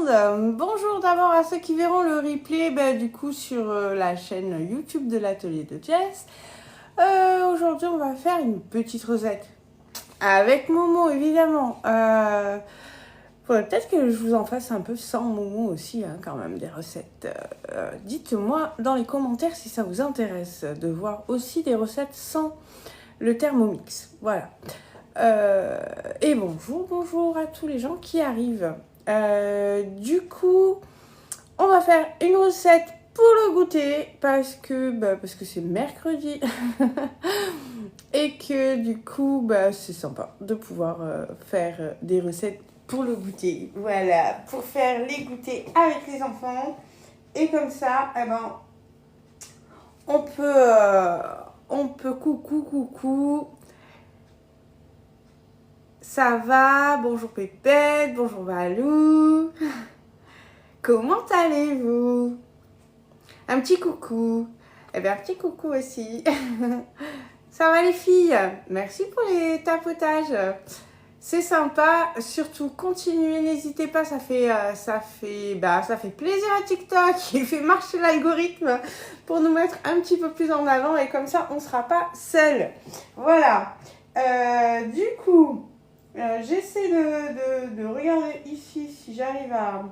monde. Bonjour d'abord à ceux qui verront le replay du coup sur la chaîne YouTube de l'atelier de Jess. Aujourd'hui on va faire une petite recette avec Momo évidemment. Faudrait peut-être que je vous en fasse un peu sans Momo aussi quand même des recettes. Dites-moi dans les commentaires si ça vous intéresse de voir aussi des recettes sans le Thermomix. Voilà. Et bonjour à tous les gens qui arrivent. Du coup, on va faire une recette pour le goûter parce que c'est mercredi et que du coup c'est sympa de pouvoir faire des recettes pour le goûter. Voilà, pour faire les goûters avec les enfants et comme ça, on peut coucou. Ça va? Bonjour Pépette, bonjour Valou. Comment allez-vous? Un petit coucou. Eh bien, un petit coucou aussi. Ça va les filles? Merci pour les tapotages. C'est sympa. Surtout, continuez, n'hésitez pas. Ça fait plaisir à TikTok. Il fait marcher l'algorithme pour nous mettre un petit peu plus en avant. Et comme ça, on ne sera pas seul. Voilà. Du coup... j'essaie de regarder ici si j'arrive à...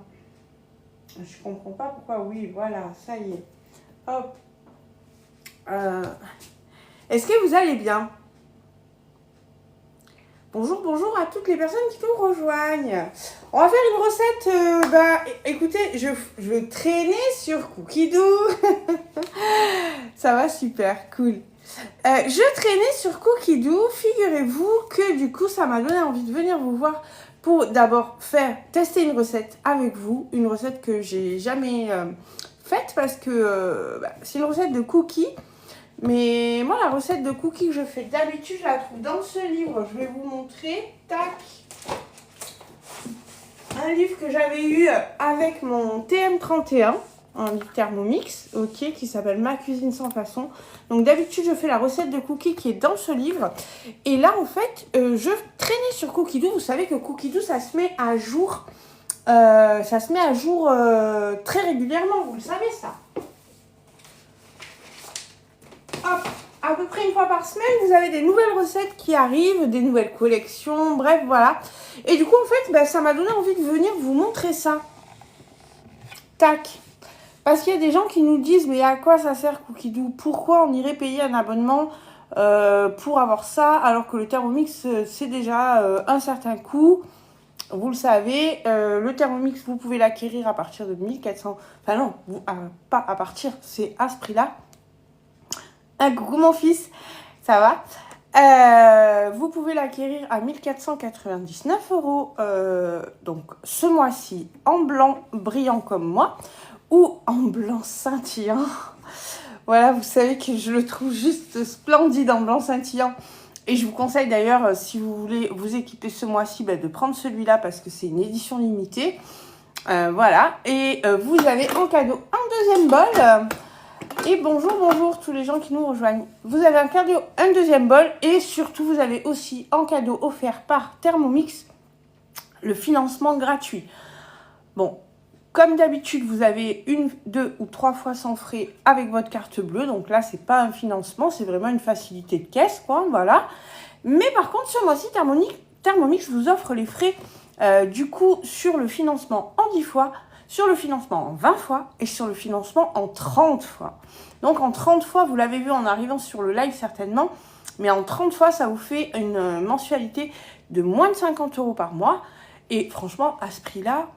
Je comprends pas pourquoi. Oui, voilà, ça y est. Hop. Est-ce que vous allez bien? Bonjour à toutes les personnes qui nous rejoignent. On va faire une recette... écoutez, je traînais sur Cookidoo. Ça va super, cool. Je traînais sur Cookidoo, figurez-vous que du coup ça m'a donné envie de venir vous voir pour d'abord tester une recette avec vous, une recette que j'ai jamais faite parce que c'est une recette de cookies, mais moi la recette de cookies que je fais d'habitude je la trouve dans ce livre, je vais vous montrer, tac, un livre que j'avais eu avec mon TM31. Un livre Thermomix, ok, qui s'appelle Ma cuisine sans façon. Donc d'habitude, je fais la recette de cookies qui est dans ce livre. Et là, en fait, je traînais sur Cookidoo. Vous savez que Cookidoo, ça se met à jour. Très régulièrement, vous le savez ça. Hop, à peu près une fois par semaine, vous avez des nouvelles recettes qui arrivent, des nouvelles collections, bref, voilà. Et du coup, en fait, ça m'a donné envie de venir vous montrer ça. Tac. Parce qu'il y a des gens qui nous disent, mais à quoi ça sert Cookidoo? Pourquoi on irait payer un abonnement pour avoir ça, alors que le Thermomix, c'est déjà un certain coût. Vous le savez, le Thermomix, vous pouvez l'acquérir à partir de 1400... Enfin non, pas à partir, c'est à ce prix-là. Coucou mon fils, ça va? Vous pouvez l'acquérir à 1499 €, donc ce mois-ci, en blanc brillant comme moi, ou en blanc scintillant. Voilà, vous savez que je le trouve juste splendide en blanc scintillant. Et je vous conseille d'ailleurs, si vous voulez vous équiper ce mois-ci, de prendre celui-là parce que c'est une édition limitée. Voilà, et vous avez en cadeau un deuxième bol. Et bonjour tous les gens qui nous rejoignent. Vous avez en cadeau un deuxième bol et surtout vous avez aussi en cadeau offert par Thermomix le financement gratuit. Bon, comme d'habitude, vous avez 1, 2 ou 3 fois sans frais avec votre carte bleue. Donc là, c'est pas un financement, c'est vraiment une facilité de caisse, quoi, voilà. Mais par contre, ce mois-ci, Thermomix vous offre les frais du coup sur le financement en 10 fois, sur le financement en 20 fois et sur le financement en 30 fois. Donc en 30 fois, vous l'avez vu en arrivant sur le live certainement, mais en 30 fois, ça vous fait une mensualité de moins de 50 € par mois. Et franchement, à ce prix-là,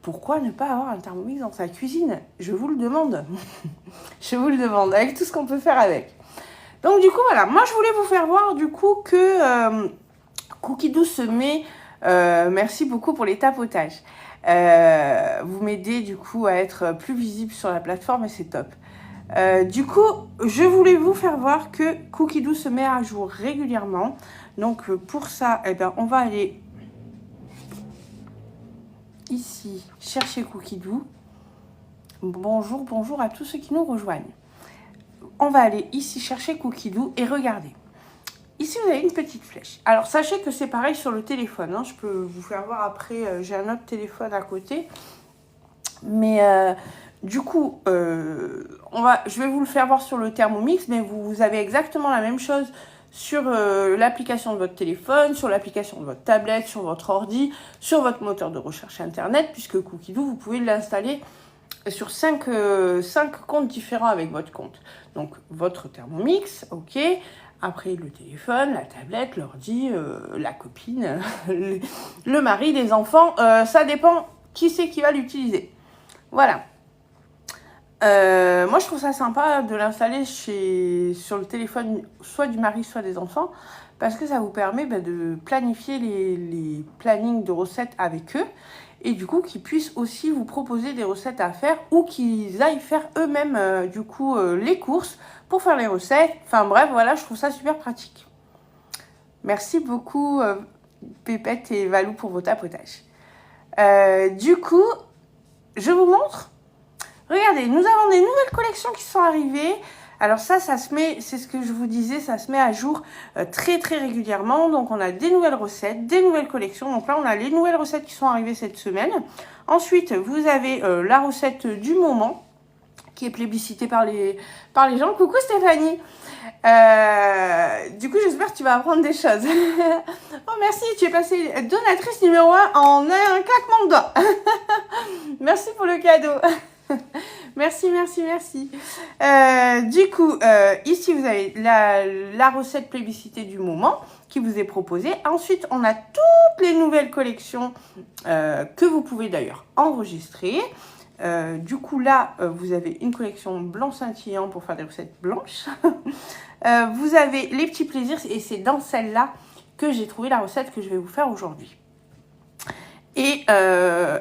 pourquoi ne pas avoir un Thermomix dans sa cuisine? Je vous le demande. Je vous le demande, avec tout ce qu'on peut faire avec. Donc du coup, voilà, moi je voulais vous faire voir du coup que Cookidoo se met... merci beaucoup pour les tapotages. Vous m'aidez du coup à être plus visible sur la plateforme et c'est top. Du coup, je voulais vous faire voir que Cookidoo se met à jour régulièrement. Donc pour ça, on va aller ici chercher Cookidoo. Bonjour à tous ceux qui nous rejoignent. On va aller ici chercher Cookidoo et regardez. ici vous avez une petite flèche. Alors sachez que c'est pareil sur le téléphone, hein. Je peux vous faire voir après, j'ai un autre téléphone à côté. Mais du coup, je vais vous le faire voir sur le Thermomix, mais vous avez exactement la même chose sur l'application de votre téléphone, sur l'application de votre tablette, sur votre ordi, sur votre moteur de recherche internet, puisque Cookidoo, vous pouvez l'installer sur 5 comptes différents avec votre compte. Donc, votre Thermomix, ok. Après, le téléphone, la tablette, l'ordi, la copine, le mari, les enfants. Ça dépend qui c'est qui va l'utiliser. Voilà. Moi, je trouve ça sympa de l'installer sur le téléphone, soit du mari, soit des enfants, parce que ça vous permet de planifier les plannings de recettes avec eux, et du coup, qu'ils puissent aussi vous proposer des recettes à faire, ou qu'ils aillent faire eux-mêmes, les courses pour faire les recettes. Enfin bref, voilà, je trouve ça super pratique. Merci beaucoup, Pépette et Valou, pour vos tapotages. Du coup, je vous montre. Regardez, nous avons des nouvelles collections qui sont arrivées. Alors ça se met, c'est ce que je vous disais, ça se met à jour très très régulièrement. Donc on a des nouvelles recettes, des nouvelles collections. Donc là, on a les nouvelles recettes qui sont arrivées cette semaine. Ensuite, vous avez la recette du moment qui est plébiscitée par les gens. Coucou Stéphanie. Du coup, j'espère que tu vas apprendre des choses. Oh merci, tu es passée donatrice numéro 1 en un claquement de doigts. Merci pour le cadeau. Merci. Du coup, ici, vous avez la recette plébiscitée du moment qui vous est proposée. Ensuite, on a toutes les nouvelles collections que vous pouvez d'ailleurs enregistrer. Du coup, là, vous avez une collection blanc scintillant pour faire des recettes blanches. Vous avez les petits plaisirs et c'est dans celle-là que j'ai trouvé la recette que je vais vous faire aujourd'hui. Et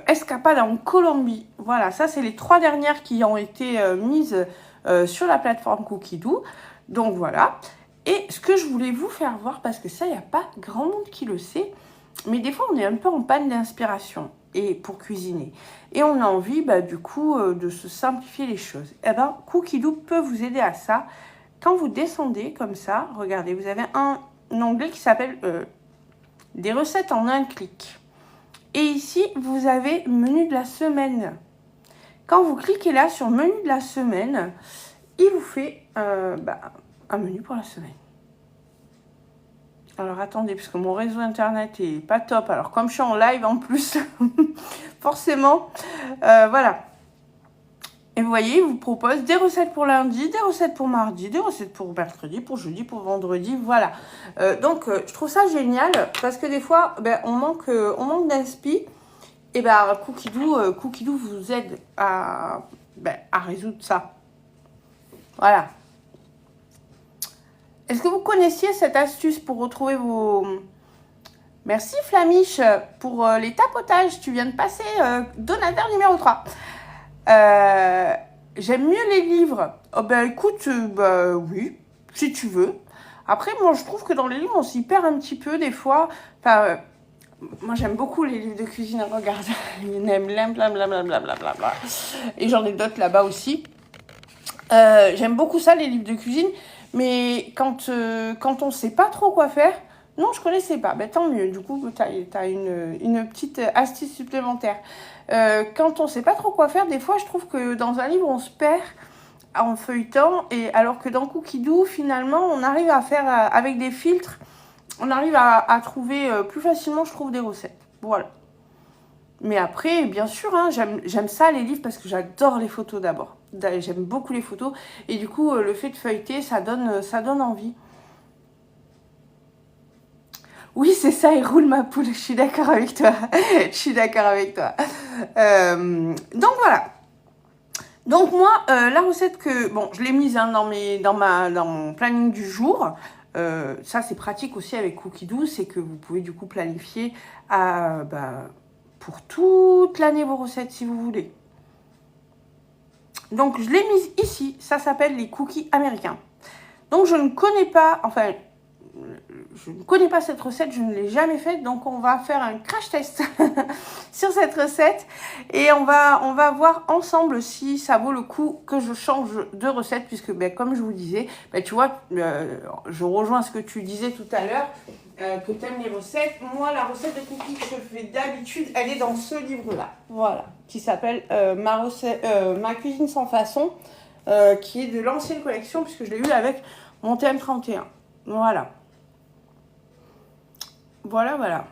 escapade en Colombie. Voilà, ça c'est les 3 dernières qui ont été mises sur la plateforme Cookidoo. Donc voilà. Et ce que je voulais vous faire voir, parce que ça, il n'y a pas grand monde qui le sait, mais des fois on est un peu en panne d'inspiration et pour cuisiner. Et on a envie du coup de se simplifier les choses. Eh bien, Cookidoo peut vous aider à ça. Quand vous descendez comme ça, regardez, vous avez un onglet qui s'appelle des recettes en un clic. Et ici, vous avez menu de la semaine. Quand vous cliquez là sur menu de la semaine, il vous fait un menu pour la semaine. Alors attendez, parce que mon réseau internet est pas top. Alors comme je suis en live en plus, forcément, voilà. Et vous voyez, il vous propose des recettes pour lundi, des recettes pour mardi, des recettes pour mercredi, pour jeudi, pour vendredi, voilà. Donc, je trouve ça génial parce que des fois, on manque d'inspi. Et Cookidoo vous aide à résoudre ça. Voilà. Est-ce que vous connaissiez cette astuce pour retrouver vos... Merci Flamiche pour les tapotages. Tu viens de passer donateur numéro 3. J'aime mieux les livres. Oh, écoute, oui, si tu veux. Après, moi, je trouve que dans les livres, on s'y perd un petit peu des fois. Enfin, moi, j'aime beaucoup les livres de cuisine. Regarde, blablabla. Et j'en ai d'autres là-bas aussi. J'aime beaucoup ça, les livres de cuisine. Mais quand on ne sait pas trop quoi faire, non, je connaissais pas. Tant mieux. Du coup, tu as une petite astuce supplémentaire. Quand on sait pas trop quoi faire, des fois, je trouve que dans un livre, on se perd en feuilletant. Et alors que dans Cookidoo, finalement, on arrive à faire, avec des filtres, on arrive à trouver plus facilement, je trouve, des recettes. Voilà. Mais après, bien sûr, hein, j'aime ça, les livres, parce que j'adore les photos d'abord. J'aime beaucoup les photos. Et du coup, le fait de feuilleter, ça donne envie. Oui, c'est ça, il roule ma poule. Je suis d'accord avec toi. Donc, voilà. Donc, moi, la recette que... Bon, je l'ai mise dans mon planning du jour. Ça, c'est pratique aussi avec Cookidoo. C'est que vous pouvez, du coup, planifier pour toute l'année vos recettes, si vous voulez. Donc, je l'ai mise ici. Ça s'appelle les cookies américains. Donc, je ne connais pas... Enfin... je ne connais pas cette recette, je ne l'ai jamais faite, donc on va faire un crash test sur cette recette et on va voir ensemble si ça vaut le coup que je change de recette, puisque ben, comme je vous disais, ben, tu vois, je rejoins ce que tu disais tout à l'heure, que tu aimes les recettes. Moi, la recette de cookies que je fais d'habitude, elle est dans ce livre-là, voilà, qui s'appelle Ma cuisine sans façon, qui est de l'ancienne collection, puisque je l'ai eu avec mon TM31. Voilà. Voilà, voilà.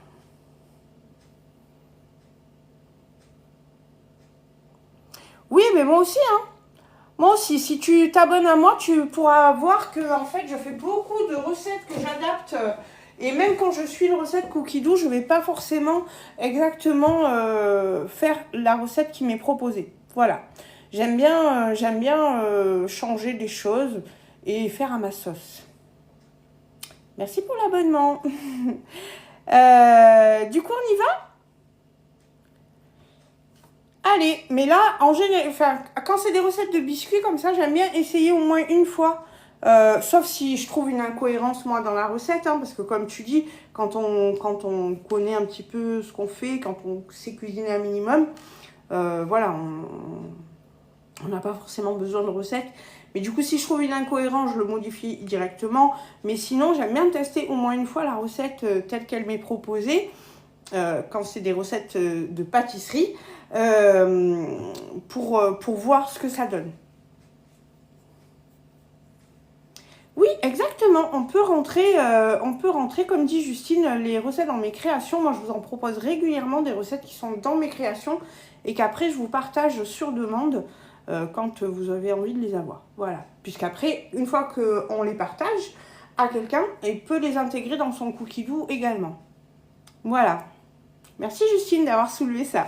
Oui, mais moi aussi, hein. Moi aussi, si tu t'abonnes à moi, tu pourras voir que en fait, je fais beaucoup de recettes que j'adapte. Et même quand je suis une recette cookie doux, je ne vais pas forcément exactement faire la recette qui m'est proposée. Voilà. J'aime bien changer des choses et faire à ma sauce. Merci pour l'abonnement. Du coup, on y va? Allez, mais là, en général, enfin, quand c'est des recettes de biscuits comme ça, j'aime bien essayer au moins une fois. Sauf si je trouve une incohérence, moi, dans la recette. Hein, parce que comme tu dis, quand on connaît un petit peu ce qu'on fait, quand on sait cuisiner un minimum, voilà, on n'a pas forcément besoin de recettes. Mais du coup, si je trouve une incohérence, je le modifie directement. Mais sinon, j'aime bien tester au moins une fois la recette telle qu'elle m'est proposée. Quand c'est des recettes de pâtisserie, pour voir ce que ça donne. Oui, exactement. On peut rentrer, comme dit Justine, les recettes dans mes créations. Moi, je vous en propose régulièrement des recettes qui sont dans mes créations et qu'après, je vous partage sur demande quand vous avez envie de les avoir. Voilà. Puisqu'après, une fois qu'on les partage à quelqu'un, il peut les intégrer dans son cookie doux également. Voilà. Merci Justine d'avoir soulevé ça.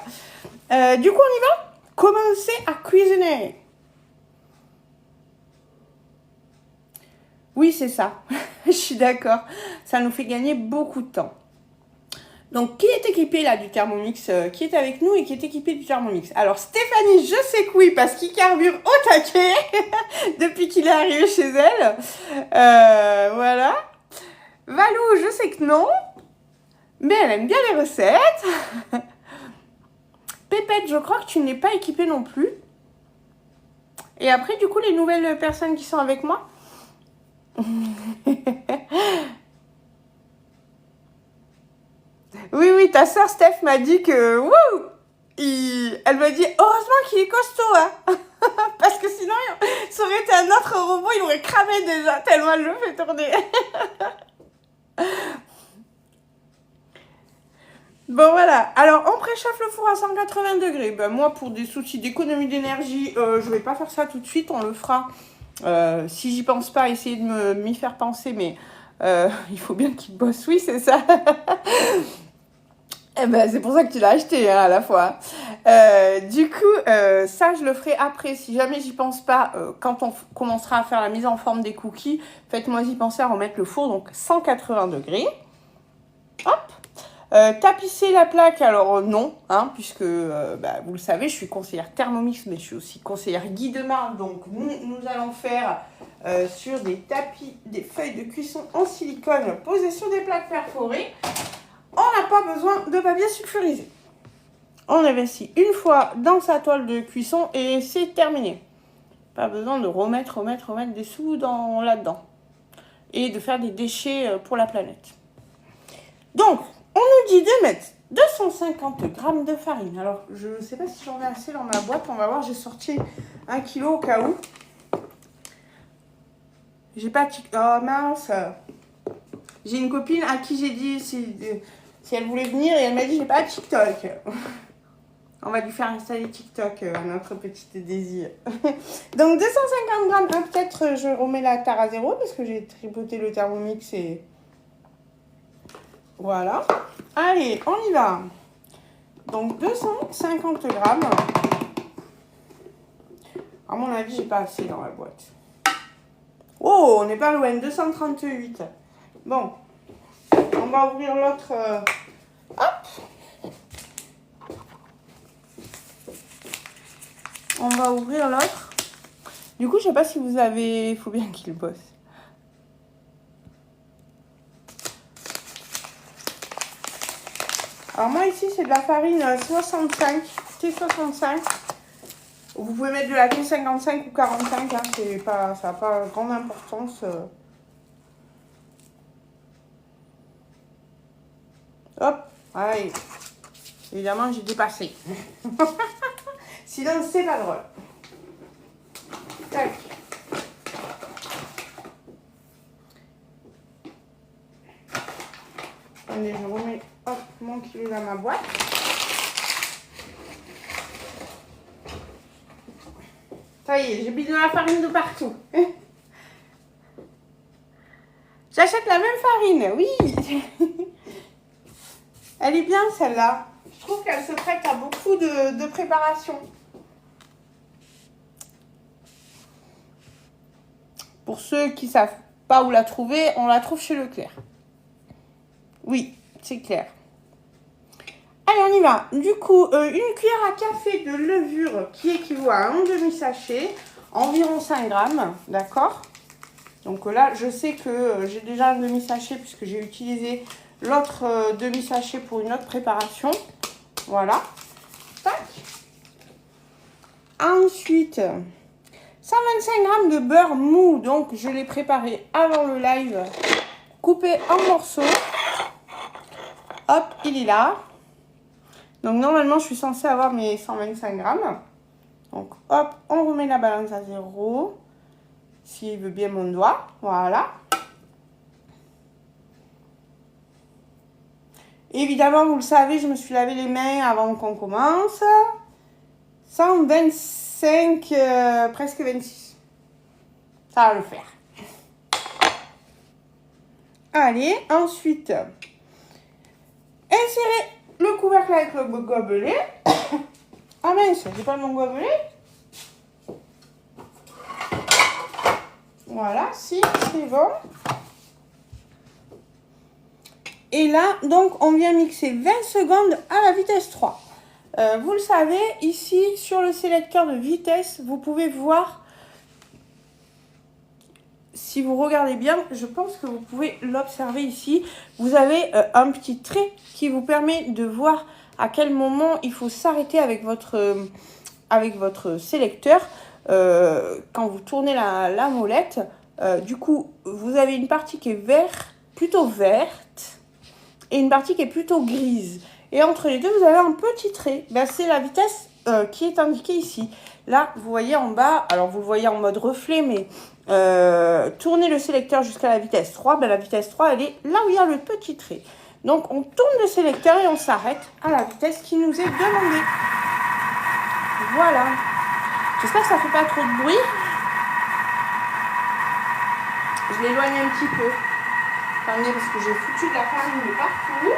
Du coup, on y va? Commencer à cuisiner. Oui, c'est ça. Je suis d'accord. Ça nous fait gagner beaucoup de temps. Donc, qui est équipé là du Thermomix? Qui est avec nous et qui est équipé du Thermomix? Alors, Stéphanie, je sais que oui, parce qu'il carbure au taquet depuis qu'il est arrivé chez elle. Voilà. Valou, je sais que non. Mais elle aime bien les recettes. Pépette, je crois que tu n'es pas équipée non plus. Et après, du coup, les nouvelles personnes qui sont avec moi. Oui, oui, ta soeur Steph m'a dit que... Wouh, elle m'a dit, heureusement qu'il est costaud, hein. Parce que sinon, ça aurait été un autre robot, il aurait cramé déjà, tellement elle le fait tourner. Bon, voilà. Alors, on préchauffe le four à 180 degrés. Ben, moi, pour des soucis d'économie d'énergie, je vais pas faire ça tout de suite. On le fera. Si j'y pense pas, essayer de m'y faire penser. Mais il faut bien qu'il bosse. Oui, c'est ça. Eh ben, c'est pour ça que tu l'as acheté, hein, à la fois. Du coup, ça, je le ferai après. Si jamais j'y pense pas, quand on commencera à faire la mise en forme des cookies, faites-moi y penser à remettre le four. Donc, 180 degrés. Hop. Tapisser la plaque, alors non, hein, puisque vous le savez, je suis conseillère Thermomix, mais je suis aussi conseillère Guy Demar. Donc nous allons faire sur des tapis, des feuilles de cuisson en silicone posées sur des plaques perforées. On n'a pas besoin de papier sulfurisé. On investit une fois dans sa toile de cuisson et c'est terminé. Pas besoin de remettre des sous là-dedans. Et de faire des déchets pour la planète. Donc, on nous dit de mettre 250 g de farine. Alors, je ne sais pas si j'en ai assez dans ma boîte. On va voir, j'ai sorti 1 kg au cas où. J'ai pas... Oh mince. J'ai une copine à qui j'ai dit si elle voulait venir et elle m'a dit j'ai pas TikTok. On va lui faire installer TikTok, notre petite désir. Donc, 250 g. Peut-être je remets la tare à zéro parce que j'ai tripoté le Thermomix et... Voilà. Allez, on y va. Donc 250 grammes. À mon avis, j'ai pas assez dans la boîte. Oh, on n'est pas loin. 238. Bon. On va ouvrir l'autre. Hop. On va ouvrir l'autre. Du coup, je sais pas si vous avez... Il faut bien qu'il bosse. Alors moi ici c'est de la farine 65, T65. Vous pouvez mettre de la T55 ou 45, hein, ça n'a pas grande importance. Hop, allez. Évidemment j'ai dépassé. Sinon c'est pas drôle. Tac. Allez, je remets mon kilo dans ma boîte. Ça y est, j'ai mis de la farine de partout. J'achète la même farine, oui. Elle est bien celle-là. Je trouve qu'elle se prête à beaucoup de préparation. Pour ceux qui ne savent pas où la trouver, on la trouve chez Leclerc. Oui, c'est clair. Allez, on y va. Du coup, une cuillère à café de levure qui équivaut à un demi-sachet, environ 5 grammes, d'accord? Donc là, je sais que j'ai déjà un demi-sachet puisque j'ai utilisé l'autre demi-sachet pour une autre préparation. Voilà. Tac. Ensuite, 125 grammes de beurre mou. Donc, je l'ai préparé avant le live, coupé en morceaux. Hop, il est là. Donc, normalement, je suis censée avoir mes 125 grammes. Donc, hop, on remet la balance à 0. S'il veut bien mon doigt. Voilà. Évidemment, vous le savez, je me suis lavé les mains avant qu'on commence. 125, presque 26. Ça va le faire. Allez, ensuite, insérez le couvercle avec le gobelet. Ah mince, j'ai pas mon gobelet. Voilà, si, c'est bon. Et là, donc, on vient mixer 20 secondes à la vitesse 3. Vous le savez, ici, sur le sélecteur de vitesse, vous pouvez voir, si vous regardez bien, je pense que vous pouvez l'observer ici. Vous avez un petit trait qui vous permet de voir à quel moment il faut s'arrêter avec votre sélecteur. Quand vous tournez la molette, du coup, vous avez une partie qui est plutôt verte et une partie qui est plutôt grise. Et entre les deux, vous avez un petit trait. Ben, c'est la vitesse qui est indiquée ici. Là, vous voyez en bas, alors vous le voyez en mode reflet, mais tournez le sélecteur jusqu'à la vitesse 3. Ben, la vitesse 3, elle est là où il y a le petit trait. Donc, on tourne le sélecteur et on s'arrête à la vitesse qui nous est demandée. Voilà. J'espère que ça ne fait pas trop de bruit. Je l'éloigne un petit peu. Attendez, parce que j'ai foutu de la farine de partout.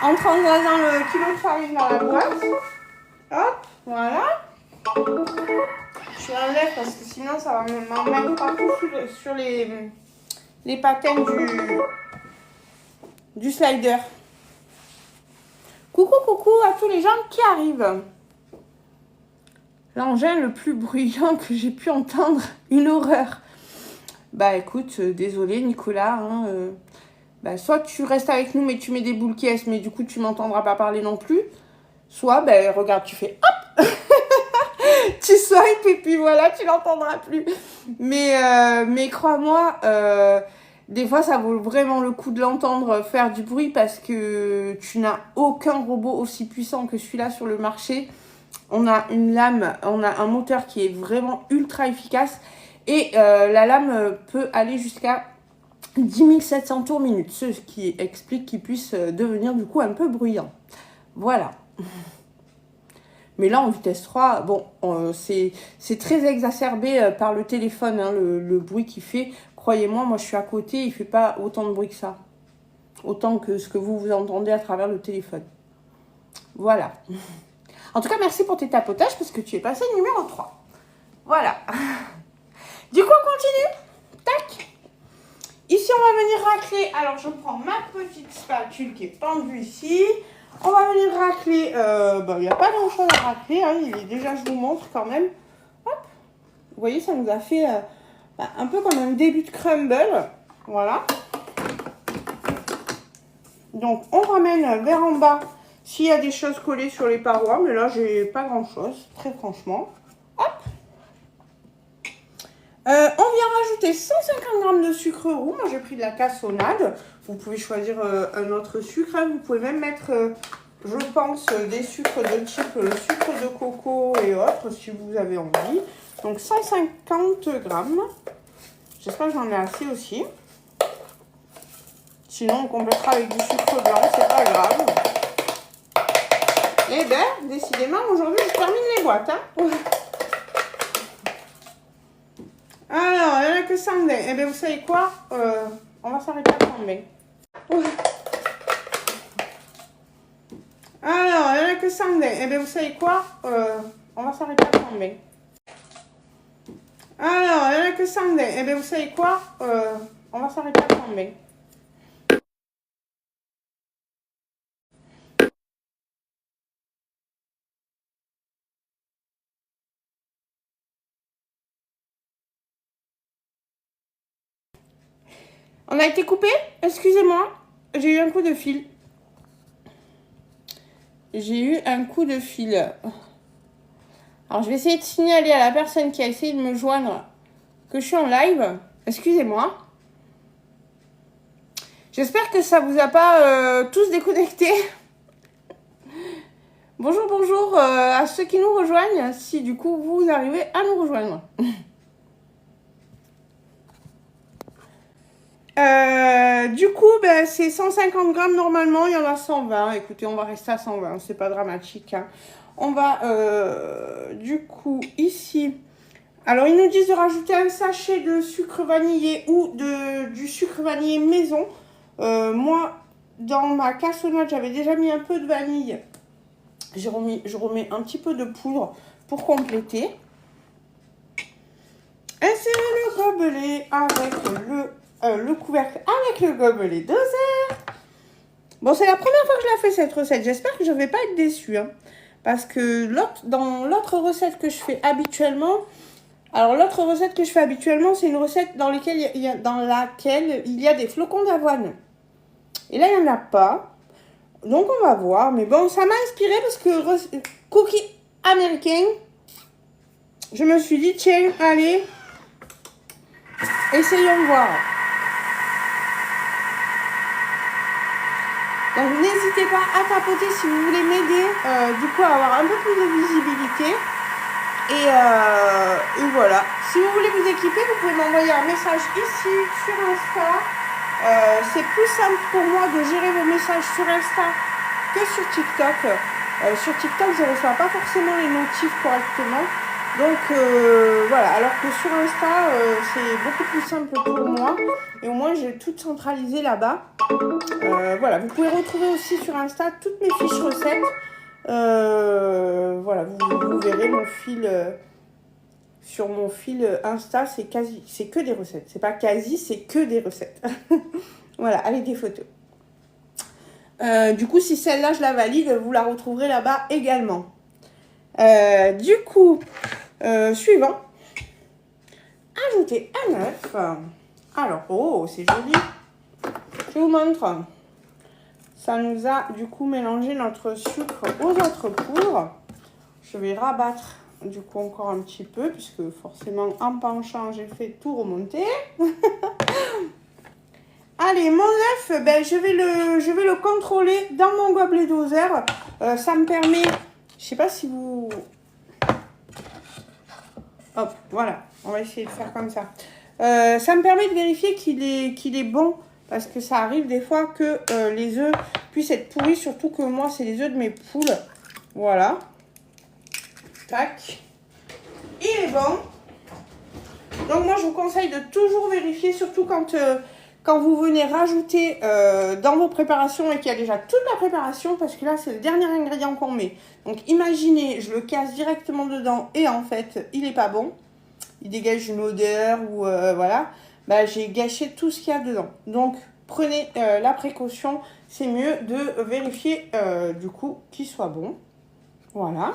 En transvasant le kilo de farine dans la boîte. Hop, voilà. Je l'enlève parce que sinon ça va m'en mettre partout sur les patins du slider. Coucou, coucou à tous les gens qui arrivent. L'engin le plus bruyant que j'ai pu entendre, une horreur. Bah écoute, désolé Nicolas, hein, bah, soit tu restes avec nous mais tu mets des boules qui mais du coup tu m'entendras pas parler non plus. Soit, bah regarde, tu fais hop. Tu swipes et puis voilà, tu l'entendras plus. Mais crois-moi, des fois ça vaut vraiment le coup de l'entendre faire du bruit parce que tu n'as aucun robot aussi puissant que celui-là sur le marché. On a une lame, on a un moteur qui est vraiment ultra efficace et la lame peut aller jusqu'à 10 700 tours minute, ce qui explique qu'il puisse devenir du coup un peu bruyant. Voilà. Mais là en vitesse 3, bon, c'est très exacerbé par le téléphone, hein, le bruit qu'il fait. Croyez-moi, moi je suis à côté, il ne fait pas autant de bruit que ça. Autant que ce que vous entendez à travers le téléphone. Voilà. En tout cas, merci pour tes tapotages parce que tu es passé numéro 3. Voilà. Du coup, on continue. Tac. Ici, on va venir racler. Alors, je prends ma petite spatule qui est pendue ici. On va venir racler. Il n'y a pas grand-chose à racler. Hein, il est déjà, je vous montre quand même. Hop. Vous voyez, ça nous a fait un peu comme un début de crumble. Voilà. Donc, on ramène vers en bas s'il y a des choses collées sur les parois. Mais là, j'ai pas grand-chose, très franchement. Hop. On vient rajouter 150 g de sucre roux. Moi, j'ai pris de la cassonade. Vous pouvez choisir un autre sucre. Hein. Vous pouvez même mettre, je pense, des sucres de type sucre de coco et autres, si vous avez envie. Donc, 150 g. J'espère que j'en ai assez aussi. Sinon, on complétera avec du sucre blanc, c'est pas grave. Et bien, décidément, aujourd'hui, je termine les boîtes. Hein. Alors, il n'y en a que 100 dés. Eh bien, vous savez quoi, on va s'arrêter à 100 dés. Alors, il n'y en a que 100 dés. Eh bien, vous savez quoi, on va s'arrêter à 100 dés. Alors, il n'y en a que 100 dés. Eh bien, vous savez quoi, on va s'arrêter à 100 dés. On a été coupé? Excusez-moi, j'ai eu un coup de fil. J'ai eu un coup de fil. Alors, je vais essayer de signaler à la personne qui a essayé de me joindre que je suis en live. Excusez-moi. J'espère que ça vous a pas tous déconnecté. Bonjour, bonjour à ceux qui nous rejoignent, si du coup vous arrivez à nous rejoindre. Du coup, ben, c'est 150 g normalement, il y en a 120. Écoutez, on va rester à 120, c'est pas dramatique. Hein. On va, du coup, ici... Alors, ils nous disent de rajouter un sachet de sucre vanillé ou du sucre vanillé maison. Moi, dans ma cassonade, j'avais déjà mis un peu de vanille. Je remets un petit peu de poudre pour compléter. Insérez le gobelet avec le couvercle avec le gobelet doseur. Bon, c'est la première fois que je la fais cette recette. J'espère que je ne vais pas être déçue. Hein, parce que dans l'autre recette que je fais habituellement... Alors, l'autre recette que je fais habituellement, c'est une recette dans laquelle il y a des flocons d'avoine. Et là, il n'y en a pas. Donc, on va voir. Mais bon, ça m'a inspiré parce que cookie américain, je me suis dit, tiens, allez, essayons de voir. Donc, n'hésitez pas à tapoter si vous voulez m'aider, du coup, à avoir un peu plus de visibilité. Et voilà. Si vous voulez vous équiper, vous pouvez m'envoyer un message ici sur Insta. C'est plus simple pour moi de gérer vos messages sur Insta que sur TikTok. Sur TikTok, je ne reçois pas forcément les notifs correctement. Donc voilà, alors que sur Insta, c'est beaucoup plus simple pour moi. Et au moins, j'ai tout centralisé là-bas. Voilà, vous pouvez retrouver aussi sur Insta toutes mes fiches recettes. Voilà, vous verrez mon fil sur mon fil Insta, c'est que des recettes. C'est pas quasi, c'est que des recettes. Voilà, avec des photos. Du coup, si celle-là, je la valide, vous la retrouverez là-bas également. Du coup, suivant. Ajouter un œuf. Alors, oh, c'est joli. Je vous montre. Ça nous a du coup mélangé notre sucre aux autres poudres. Je vais rabattre du coup encore un petit peu, puisque forcément en penchant, j'ai fait tout remonter. Allez, mon œuf, ben, je vais le contrôler dans mon gobelet doseur. Ça me permet, je sais pas si vous... Hop, voilà, on va essayer de faire comme ça. Ça me permet de vérifier qu'il est bon. Parce que ça arrive des fois que les œufs puissent être pourris. Surtout que moi, c'est les œufs de mes poules. Voilà. Tac. Il est bon. Donc moi, je vous conseille de toujours vérifier. Surtout quand vous venez rajouter dans vos préparations et qu'il y a déjà toute la préparation. Parce que là, c'est le dernier ingrédient qu'on met. Donc imaginez, je le casse directement dedans. Et en fait, il n'est pas bon. Il dégage une odeur ou voilà. Bah, j'ai gâché tout ce qu'il y a dedans. Donc, prenez la précaution. C'est mieux de vérifier, du coup, qu'il soit bon. Voilà.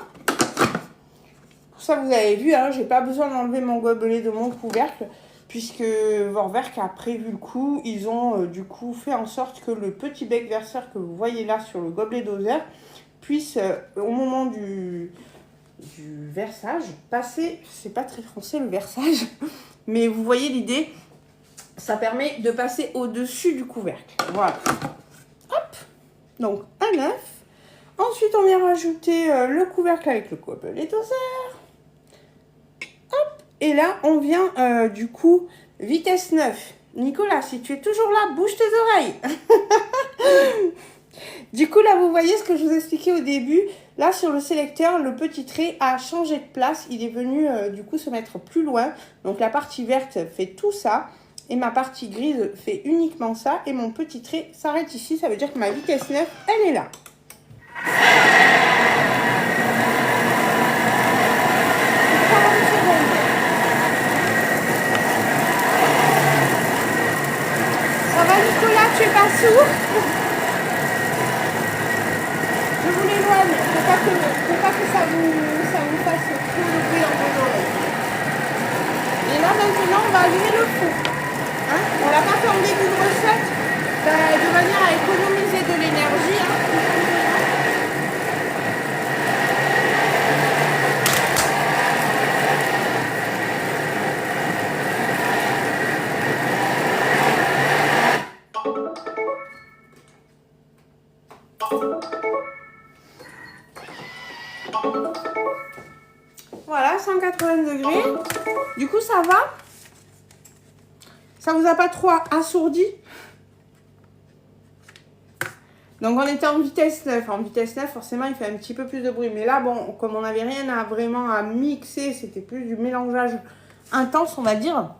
Pour ça, vous avez vu, hein, j'ai pas besoin d'enlever mon gobelet de mon couvercle. puisque Vorwerk a prévu le coup. Ils ont du coup fait en sorte que le petit bec verseur que vous voyez là sur le gobelet doseur puisse, au moment du versage, passer, c'est pas très français le versage, mais vous voyez l'idée, ça permet de passer au-dessus du couvercle. Voilà. Hop, donc un œuf. Ensuite, on vient rajouter le couvercle avec le gobelet doseur. Hop, et là, on vient du coup, vitesse 9. Nicolas, si tu es toujours là, bouge tes oreilles. Du coup, là, vous voyez ce que je vous expliquais au début. Là, sur le sélecteur, le petit trait a changé de place. Il est venu, du coup, se mettre plus loin. Donc, la partie verte fait tout ça. Et ma partie grise fait uniquement ça. Et mon petit trait s'arrête ici. Ça veut dire que ma vitesse 9, elle est là. Ça va, Nicolas, tu es pas sourd? Je vous l'éloigne, faut pas que ça vous fasse trop de bruit dans vos oreilles. Et là maintenant on va allumer le four. Hein, on l'a pas fait en début de recette, de manière à économiser de l'énergie. Hein. Voilà, 180 degrés. Du coup, ça va? Ça vous a pas trop assourdi? Donc, on était en vitesse 9. En vitesse 9, forcément, il fait un petit peu plus de bruit. Mais là, bon, comme on n'avait rien à vraiment à mixer, c'était plus du mélangeage intense, on va dire.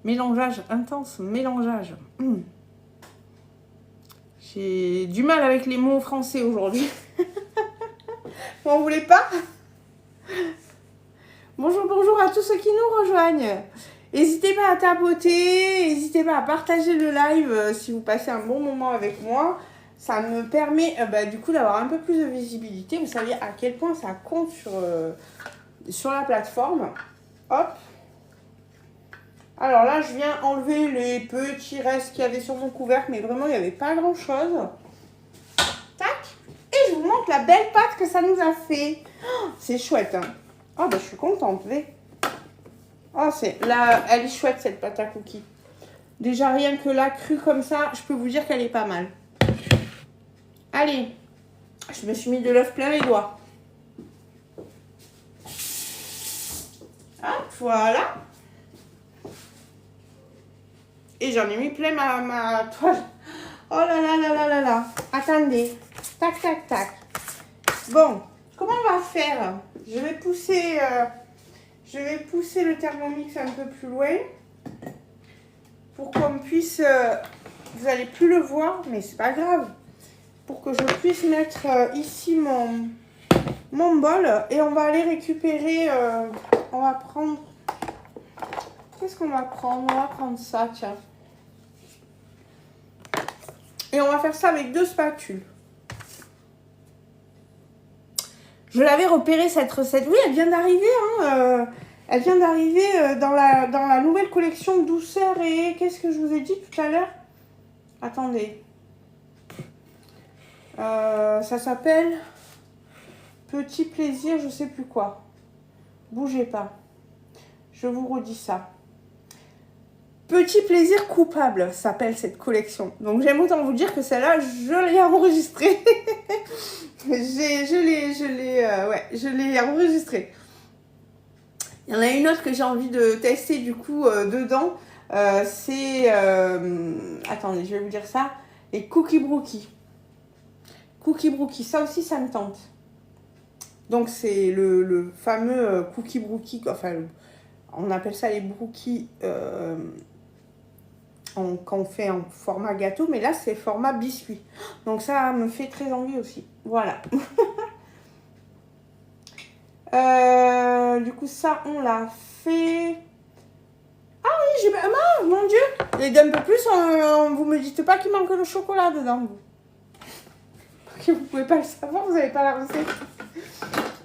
Mélangeage intense, mélangeage. J'ai du mal avec les mots français aujourd'hui. Vous m'en voulez pas? Bonjour à tous ceux qui nous rejoignent. N'hésitez pas à tapoter, n'hésitez pas à partager le live si vous passez un bon moment avec moi. Ça me permet du coup d'avoir un peu plus de visibilité. Vous savez à quel point ça compte sur la plateforme. Hop. Alors là, je viens enlever les petits restes qu'il y avait sur mon couvercle, mais vraiment, il n'y avait pas grand-chose. Tac. Et je vous montre la belle pâte que ça nous a fait. Oh, c'est chouette, hein. Oh, je suis contente, vous voyez. Oh, elle est chouette, cette pâte à cookies. Déjà, rien que là, crue comme ça, je peux vous dire qu'elle est pas mal. Allez, je me suis mis de l'œuf plein les doigts. Hop, voilà. Et j'en ai mis plein ma toile. Oh là là là là là là. Attendez. Tac, tac, tac. Bon, comment on va faire? Je vais pousser le Thermomix un peu plus loin. Pour qu'on puisse... vous n'allez plus le voir, mais c'est pas grave. Pour que je puisse mettre ici mon bol. Et on va aller récupérer... on va prendre... Qu'est-ce qu'on va prendre? On va prendre ça, tiens. Et on va faire ça avec 2 spatules. Je l'avais repéré cette recette. Oui, elle vient d'arriver. Hein, elle vient d'arriver dans la nouvelle collection douceur et... Qu'est-ce que je vous ai dit tout à l'heure? Attendez. Ça s'appelle Petit plaisir, je sais plus quoi. Bougez pas. Je vous redis ça. Petit plaisir coupable s'appelle cette collection. Donc j'aime autant vous dire que celle-là, je l'ai enregistrée. Je l'ai enregistrée. Il y en a une autre que j'ai envie de tester du coup dedans. C'est... attendez, je vais vous dire ça. Les Cookie Brookie. Cookie Brookie, ça aussi, ça me tente. Donc c'est le fameux Cookie Brookie. Enfin, on appelle ça les brookies qu'on fait en format gâteau. Mais là, c'est format biscuit. Donc ça me fait très envie aussi. Voilà. Du coup, ça, on l'a fait. Ah oui, j'ai... Ah, mon Dieu. Et d'un peu plus, vous me dites pas qu'il manque le chocolat dedans, vous. Parce que vous pouvez pas le savoir, vous n'avez pas la recette.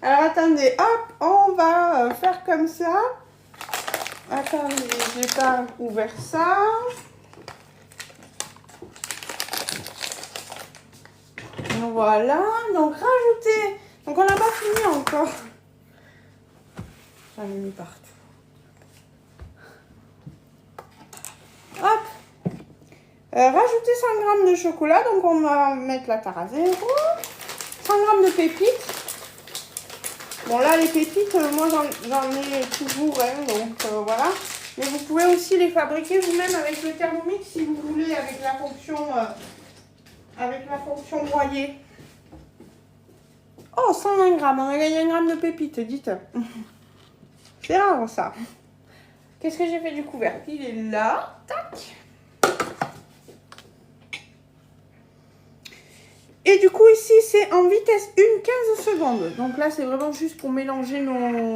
Alors, attendez. Hop, on va faire comme ça. Attendez, j'ai pas ouvert ça. Voilà, donc rajouter. Donc on n'a pas fini encore. J'en ai mis partout. Hop. Rajouter 100 g de chocolat. Donc on va mettre la tare à 0. 100 g de pépites. Bon là les pépites, moi j'en ai toujours, hein, donc voilà. Mais vous pouvez aussi les fabriquer vous-même avec le Thermomix si vous voulez, avec la fonction broyer. Oh, 120 g, on a gagné 1 gramme de pépites, dites. C'est rare ça. Qu'est-ce que j'ai fait du couvercle? Il est là. Tac. Et du coup ici c'est en vitesse 15 secondes. Donc là c'est vraiment juste pour mélanger nos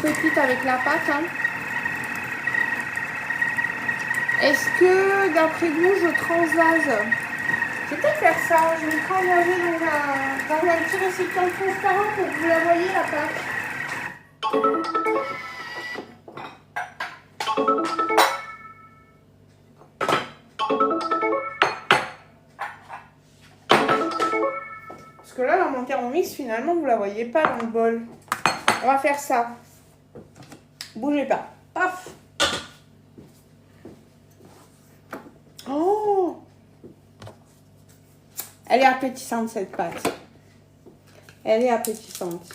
pépites avec la pâte. Hein. Est-ce que d'après vous je transvase? Je vais peut-être faire ça. Je vais le transvaser dans un petit récipient transparent pour que vous la voyez la pâte. Parce que là, dans mon Thermomix, finalement, vous la voyez pas dans le bol. On va faire ça. Bougez pas. Paf. Oh! Elle est appétissante, cette pâte. Elle est appétissante.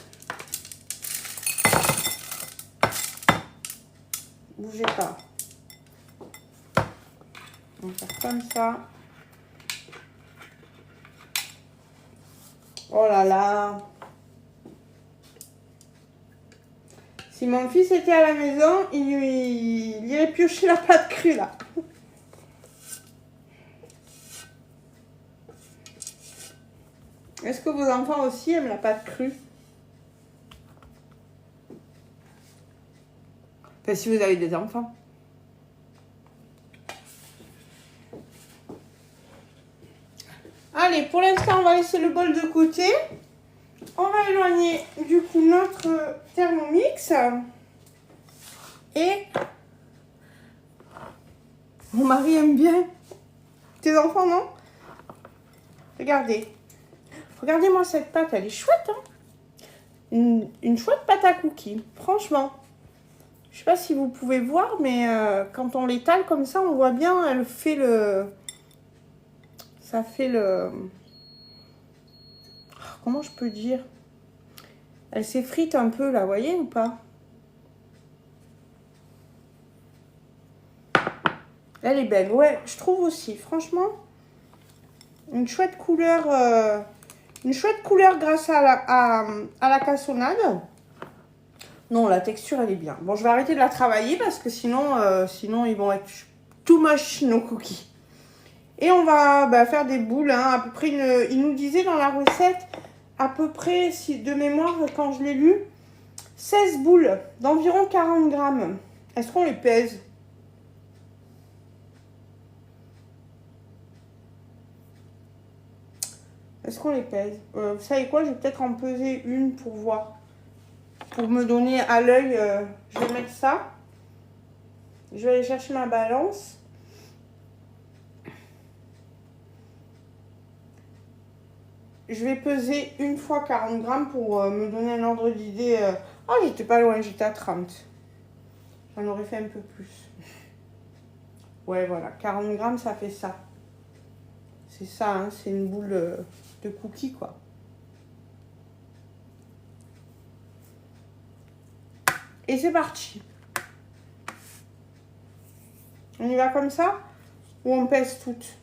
Bougez pas. On va faire comme ça. Oh là là. Si mon fils était à la maison, il irait piocher la pâte crue là. Est-ce que vos enfants aussi aiment la pâte crue? Enfin, si vous avez des enfants. Allez, pour l'instant, on va laisser le bol de côté. On va éloigner du coup notre Thermomix. Et mon mari aime bien. Tes enfants, non? Regardez. Regardez-moi cette pâte, elle est chouette. Hein, une chouette pâte à cookies, franchement. Je sais pas si vous pouvez voir, mais quand on l'étale comme ça, on voit bien, elle fait le... Ça fait le... Comment je peux dire? Elle s'effrite un peu là, vous voyez ou pas? Elle est belle, ouais, je trouve aussi, franchement. Une chouette couleur grâce à la cassonade. Non, la texture, elle est bien. Bon, je vais arrêter de la travailler parce que sinon ils vont être too much, nos cookies. Et on va faire des boules, hein, à peu près, il nous disait dans la recette, à peu près, si, de mémoire, quand je l'ai lu, 16 boules d'environ 40 grammes. Est-ce qu'on les pèse? Est-ce qu'on les pèse? Vous savez quoi? Je vais peut-être en peser une pour voir. Pour me donner à l'œil, je vais mettre ça. Je vais aller chercher ma balance. Je vais peser une fois 40 grammes pour me donner un ordre d'idée. Oh, j'étais pas loin, j'étais à 30. J'en aurais fait un peu plus. Ouais, voilà, 40 grammes, ça fait ça. C'est ça, hein, c'est une boule de cookies, quoi. Et c'est parti. On y va comme ça ou on pèse toutes?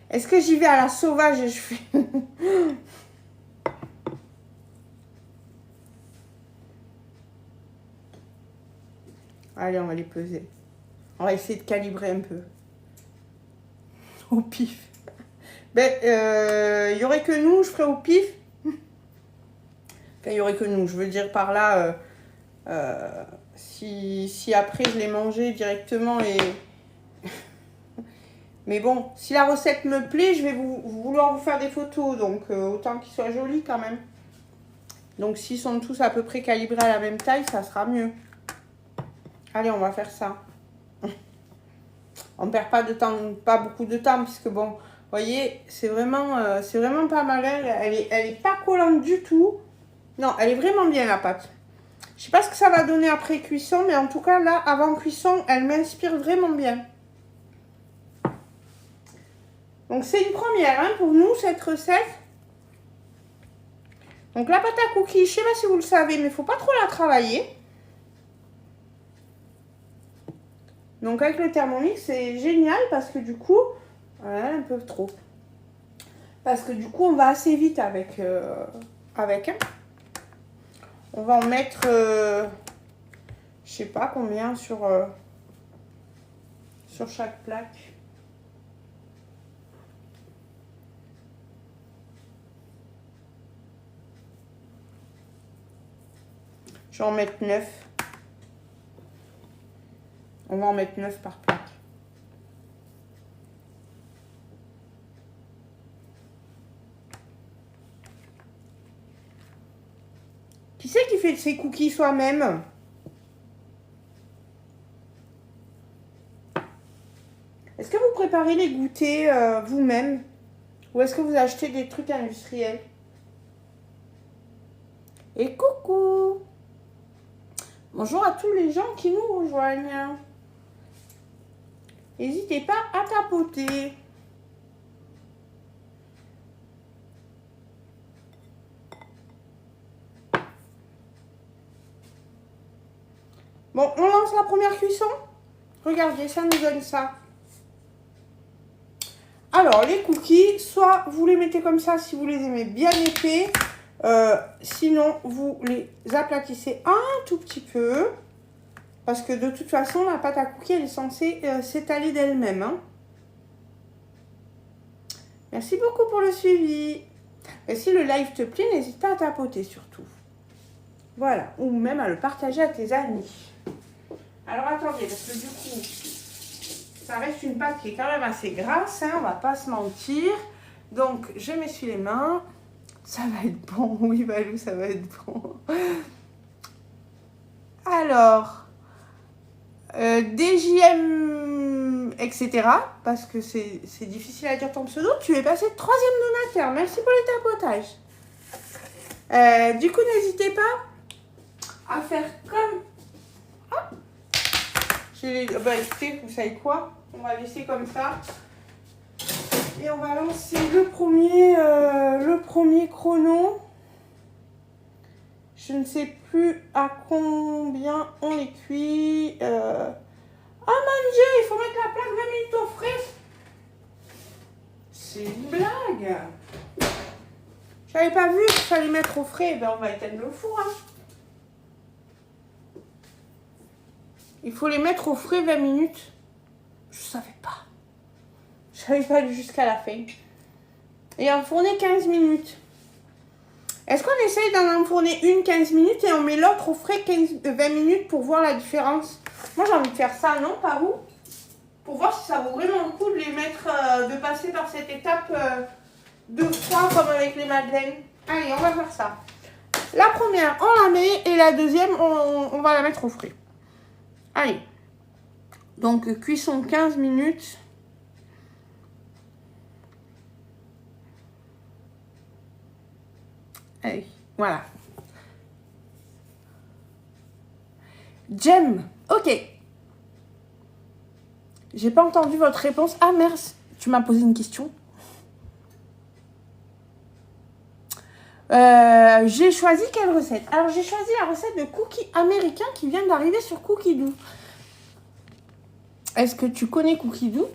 Est-ce que j'y vais à la sauvage et je fais... Allez, on va les peser. On va essayer de calibrer un peu. Au pif. Ben, il y aurait que nous, je ferais au pif. Enfin, il y aurait que nous, je veux dire par là... si après je les mangeais directement et... Mais bon, si la recette me plaît, je vais vouloir vous faire des photos. Donc, autant qu'ils soient jolis quand même. Donc, s'ils sont tous à peu près calibrés à la même taille, ça sera mieux. Allez, on va faire ça. On perd pas de temps, pas beaucoup de temps, puisque bon, vous voyez, c'est vraiment pas mal. Elle est pas collante du tout. Non, elle est vraiment bien la pâte. Je sais pas ce que ça va donner après cuisson, mais en tout cas, là, avant cuisson, elle m'inspire vraiment bien. Donc, c'est une première hein, pour nous, cette recette. Donc, la pâte à cookies, je sais pas si vous le savez, mais il faut pas trop la travailler. Donc, avec le Thermomix, c'est génial parce que du coup, voilà, un peu trop. Parce que du coup, on va assez vite avec hein. On va en mettre, je sais pas combien sur chaque plaque. Je vais en mettre 9. On va en mettre 9 par plaque. Qui c'est qui fait ses cookies soi-même? Est-ce que vous préparez les goûters vous-même? Ou est-ce que vous achetez des trucs industriels? Et coucou! Bonjour à tous les gens qui nous rejoignent. N'hésitez pas à tapoter. Bon, on lance la première cuisson. Regardez, ça nous donne ça. Alors, les cookies, soit vous les mettez comme ça si vous les aimez bien épais. Sinon, vous les aplatissez un tout petit peu. Parce que de toute façon, la pâte à cookies, elle est censée s'étaler d'elle-même. Hein. Merci beaucoup pour le suivi. Et si le live te plaît, n'hésite pas à tapoter surtout. Voilà. Ou même à le partager à tes amis. Alors attendez, parce que du coup, ça reste une pâte qui est quand même assez grasse, hein, on va pas se mentir. Donc, je m'essuie les mains. Ça va être bon, oui Valou, ça va être bon. Alors, DJM, etc. Parce que c'est difficile à dire ton pseudo. Tu es passé 3e donateur. Merci pour les tapotages. Du coup, n'hésitez pas à faire comme... Ah, bah écoutez, vous savez quoi? On va laisser comme ça. Et on va lancer le premier chrono. Je ne sais plus à combien on les cuit. Oh mon Dieu, il faut mettre la plaque 20 minutes au frais. C'est une blague. J'avais pas vu qu'il fallait mettre au frais. Ben on va éteindre le four. Hein. Il faut les mettre au frais 20 minutes. Je savais pas. Je savais pas aller jusqu'à la fin. Et enfourner 15 minutes. Est-ce qu'on essaye d'en enfourner une 15 minutes et on met l'autre au frais 20 minutes pour voir la différence? Moi j'ai envie de faire ça, non? Pas vous? Pour voir si ça vaut vraiment le coup de les mettre, de passer par cette étape de froid comme avec les madeleines. Allez, on va faire ça. La première, on la met et la deuxième, on va la mettre au frais. Allez. Donc cuisson 15 minutes. Allez, voilà. Jem, ok. J'ai pas entendu votre réponse. Ah merde, tu m'as posé une question. J'ai choisi quelle recette? Alors j'ai choisi la recette de cookies américains qui vient d'arriver sur Cookie Dough. Est-ce que tu connais Cookie Dough,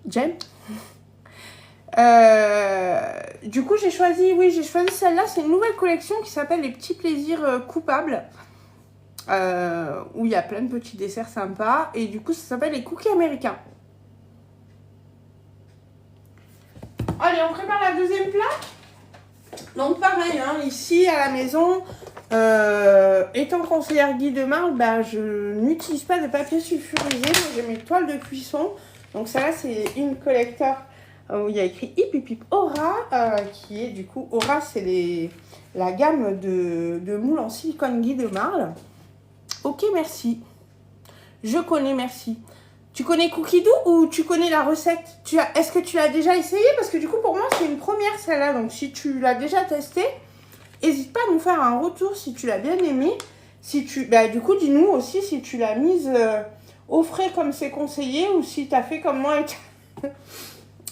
Jem? Du coup j'ai choisi celle-là. C'est une nouvelle collection qui s'appelle les petits plaisirs coupables, où il y a plein de petits desserts sympas, et du coup ça s'appelle les cookies américains. Allez, on prépare la deuxième plaque. Donc pareil, hein, ici à la maison, étant conseillère Guy de Marle, bah, je n'utilise pas de papier sulfurisé. J'ai mes toiles de cuisson. Donc celle-là c'est une collector où il y a écrit Hip Hip Hip Aura, qui est du coup, Aura, c'est la gamme de moules en silicone Guy de Marle. Ok, merci. Je connais, merci. Tu connais Cookie Dough ou tu connais la recette? Est-ce que tu l'as déjà essayé? Parce que du coup, pour moi, c'est une première celle-là. Donc, si tu l'as déjà testé, n'hésite pas à nous faire un retour si tu l'as bien aimé. Si du coup, dis-nous aussi si tu l'as mise au frais comme c'est conseillé ou si tu as fait comme moi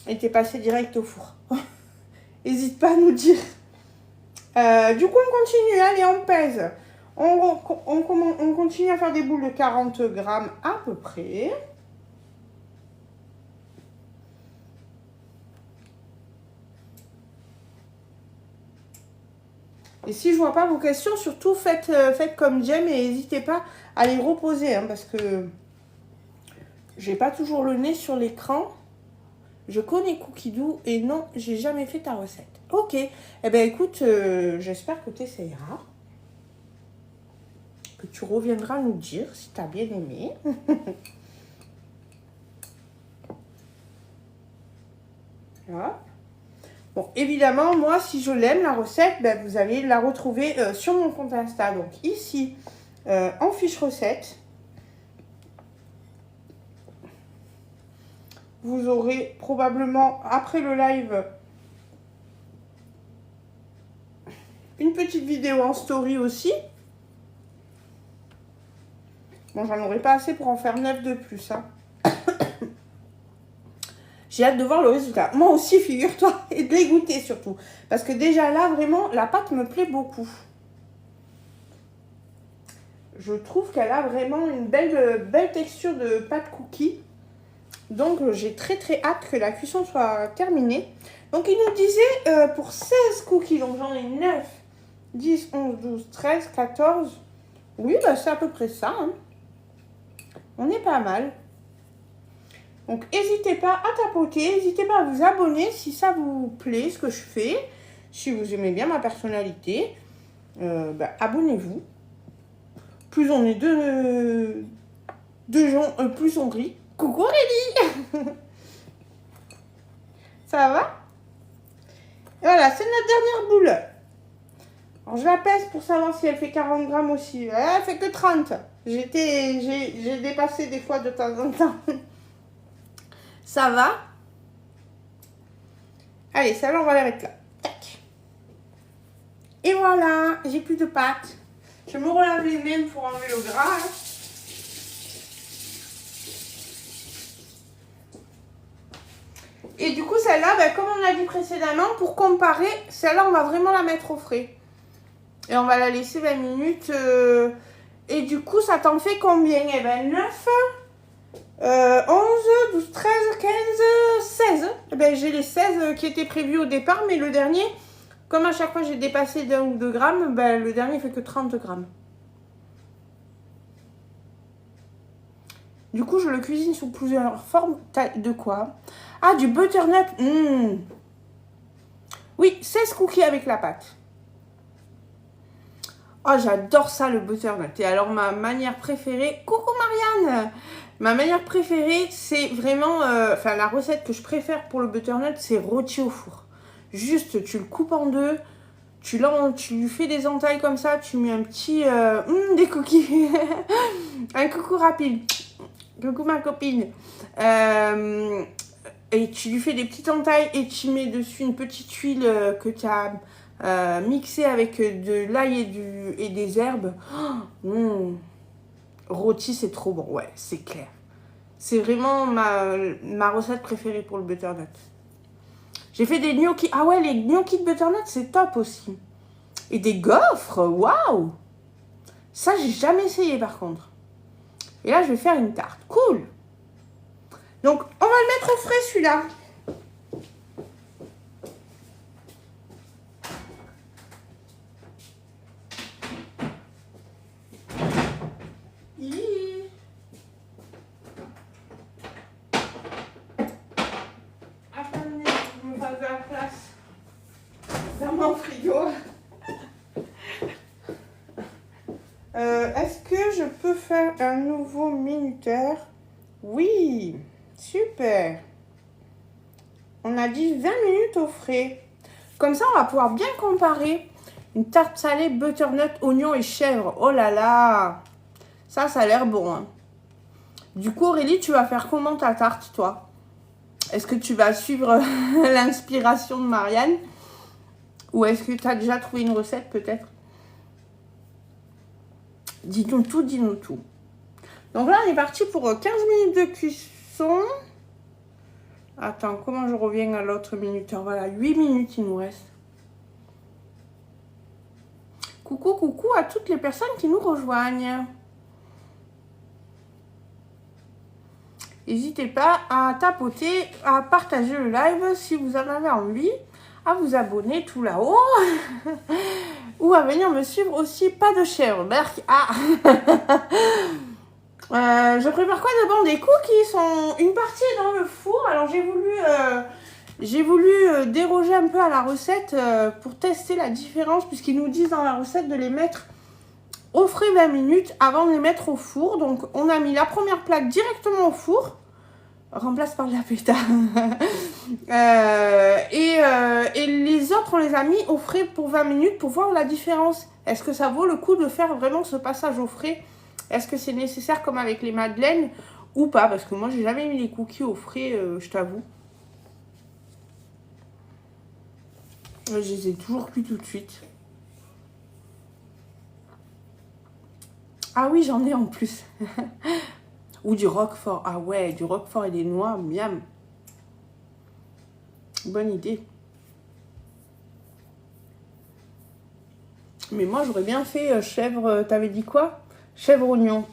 et t'es passé direct au four. N'hésite pas à nous dire. Du coup, on continue. Allez, on pèse. On continue à faire des boules de 40 grammes à peu près. Et si je vois pas vos questions, surtout faites comme Jem et n'hésitez pas à les reposer. Hein, parce que j'ai pas toujours le nez sur l'écran. Je connais Cookie Dough et non, j'ai jamais fait ta recette. Ok. Eh bien, écoute, j'espère que tu essayeras. Que tu reviendras nous dire si tu as bien aimé. Voilà. Bon, évidemment, moi, si je l'aime, la recette, ben, vous allez la retrouver sur mon compte Insta. Donc, ici, en fiche recette, vous aurez probablement, après le live, une petite vidéo en story aussi. Bon, j'en aurai pas assez pour en faire 9 de plus. Hein. J'ai hâte de voir le résultat. Moi aussi, figure-toi, et de les goûter surtout. Parce que déjà là, vraiment, la pâte me plaît beaucoup. Je trouve qu'elle a vraiment une belle texture de pâte cookie. Donc, j'ai très hâte que la cuisson soit terminée. Donc, il nous disait pour 16 cookies, donc j'en ai 9, 10, 11, 12, 13, 14. Oui, bah, c'est à peu près ça. Hein. On est pas mal. Donc, n'hésitez pas à tapoter, n'hésitez pas à vous abonner si ça vous plaît, ce que je fais. Si vous aimez bien ma personnalité, abonnez-vous. Plus on est deux gens, plus on rit. Coucou Aurélie. Ça va? Et voilà, c'est notre dernière boule. Alors, je la pèse pour savoir si elle fait 40 grammes aussi. Elle fait que 30. J'ai dépassé des fois de temps en temps. Ça va? Allez, celle-là, on va la mettre là. Tac. Et voilà, j'ai plus de pâte. Je me relave les mains pour enlever le gras. Et du coup, celle-là, comme on l'a dit précédemment, pour comparer, celle-là, on va vraiment la mettre au frais. Et on va la laisser 20 minutes. Et du coup, ça t'en fait combien? Eh ben, 9, 11, 12, 13, 15, 16. Eh ben, j'ai les 16 qui étaient prévus au départ, mais le dernier, comme à chaque fois j'ai dépassé d'1 ou 2 grammes, le dernier fait que 30 grammes. Du coup, je le cuisine sous plusieurs formes. De quoi? Ah, du butternut. Oui, 16 cookies avec la pâte. Oh, j'adore ça, le butternut. Et alors, ma manière préférée... Coucou Marianne! Ma manière préférée, c'est vraiment... la recette que je préfère pour le butternut, c'est rôti au four. Juste, tu le coupes en deux, tu lui fais des entailles comme ça, tu mets un petit... des cookies. Un coucou rapide. Coucou ma copine. Et tu lui fais des petites entailles et tu mets dessus une petite huile que tu as mixée avec de l'ail et des herbes. Rôti, c'est trop bon. Ouais, c'est clair. C'est vraiment ma recette préférée pour le butternut. J'ai fait des gnocchis. Ah ouais, les gnocchis de butternut, c'est top aussi. Et des gaufres, waouh! Ça, j'ai jamais essayé par contre. Et là, je vais faire une tarte. Cool! Donc, on va le mettre au frais celui-là. Attendez, je me fasse de la place dans mon frigo. Est-ce que je peux faire un nouveau minuteur? Oui, super. On a dit 20 minutes au frais. Comme ça, on va pouvoir bien comparer. Une tarte salée, butternut, oignon et chèvre. Oh là là. Ça a l'air bon. Hein. Du coup, Aurélie, tu vas faire comment ta tarte, toi? Est-ce que tu vas suivre l'inspiration de Marianne? Ou est-ce que tu as déjà trouvé une recette, peut-être? Dis-nous tout, dis-nous tout. Donc là, on est parti pour 15 minutes de cuisson. Attends, comment je reviens à l'autre minuteur? Voilà, 8 minutes, il nous reste. Coucou, coucou à toutes les personnes qui nous rejoignent. N'hésitez pas à tapoter, à partager le live si vous en avez envie, à vous abonner tout là-haut. Ou à venir me suivre aussi. Pas de chèvre, Berk. Ah je prépare quoi d'abord? Des cookies sont une partie est dans le four. Alors j'ai voulu déroger un peu à la recette pour tester la différence, puisqu'ils nous disent dans la recette de les mettre au frais 20 minutes avant de les mettre au four. Donc on a mis la première plaque directement au four. Remplace par de la pétard. Et les autres, on les a mis au frais pour 20 minutes pour voir la différence. Est-ce que ça vaut le coup de faire vraiment ce passage au frais? Est-ce que c'est nécessaire comme avec les madeleines ou pas? Parce que moi, j'ai jamais mis les cookies au frais, je t'avoue. Je les ai toujours cuits tout de suite. Ah oui, j'en ai en plus. Ou du roquefort. Ah ouais, du roquefort et des noix, miam. Bonne idée. Mais moi, j'aurais bien fait chèvre... T'avais dit quoi? Chèvre-oignon.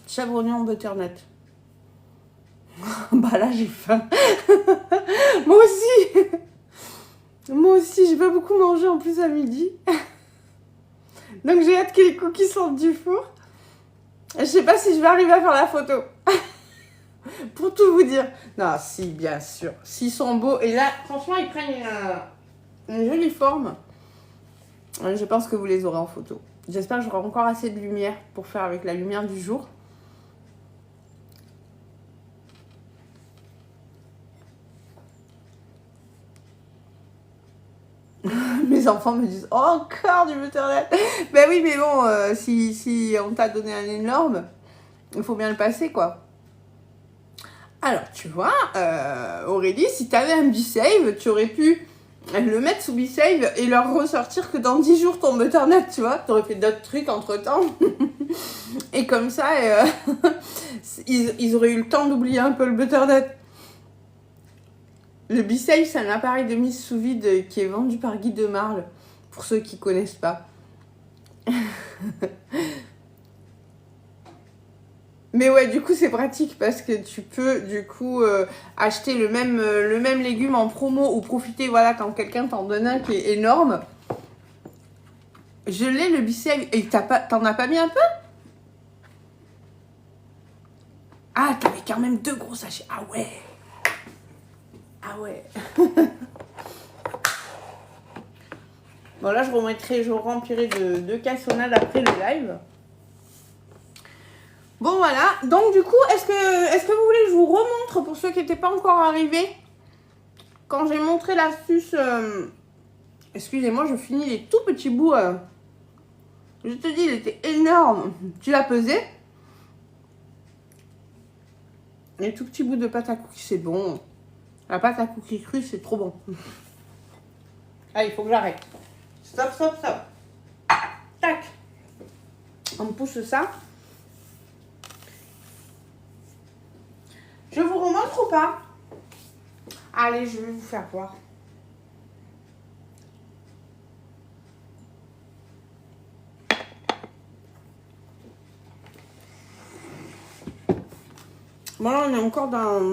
Chèvre-oignon butternut. Bah là, j'ai faim. Moi aussi. Moi aussi, j'ai pas beaucoup mangé en plus à midi. Donc, j'ai hâte que les cookies sortent du four. Je sais pas si je vais arriver à faire la photo. Pour tout vous dire. Non, si, bien sûr. S'ils sont beaux. Et là, franchement, ils prennent une jolie forme. Je pense que vous les aurez en photo. J'espère que j'aurai encore assez de lumière pour faire avec la lumière du jour. Mes enfants me disent oh, encore du butternut. Ben oui, mais bon, si on t'a donné un énorme, il faut bien le passer, quoi. Alors, tu vois, Aurélie, si t'avais un B-Save, tu aurais pu le mettre sous B-Save et leur ressortir que dans 10 jours ton butternut, tu vois. T'aurais fait d'autres trucs entre-temps. Et comme ça, ils auraient eu le temps d'oublier un peu le butternut. Le B-Save, c'est un appareil de mise sous vide qui est vendu par Guy de Marle, pour ceux qui ne connaissent pas. Mais ouais, du coup, c'est pratique parce que tu peux, du coup, acheter le même légume en promo ou profiter, voilà, quand quelqu'un t'en donne un qui est énorme. Je l'ai, le B-Save. Et t'en as pas mis un peu? Ah, t'avais quand même 2 gros sachets. Ah ouais. Ah ouais. Bon, là, je remplirai de cassonade après le live. Bon, voilà. Donc, du coup, est-ce que vous voulez que je vous remontre, pour ceux qui n'étaient pas encore arrivés, quand j'ai montré l'astuce... excusez-moi, je finis les tout petits bouts. Je te dis, il était énorme. Tu l'as pesé. Les tout petits bouts de pâte à cookies, c'est bon. La pâte à cookies crue, c'est trop bon. Ah, il faut que j'arrête. Stop, stop, stop. Tac. On pousse ça. Je vous remontre ou pas? Allez, je vais vous faire voir. Bon, là, on est encore dans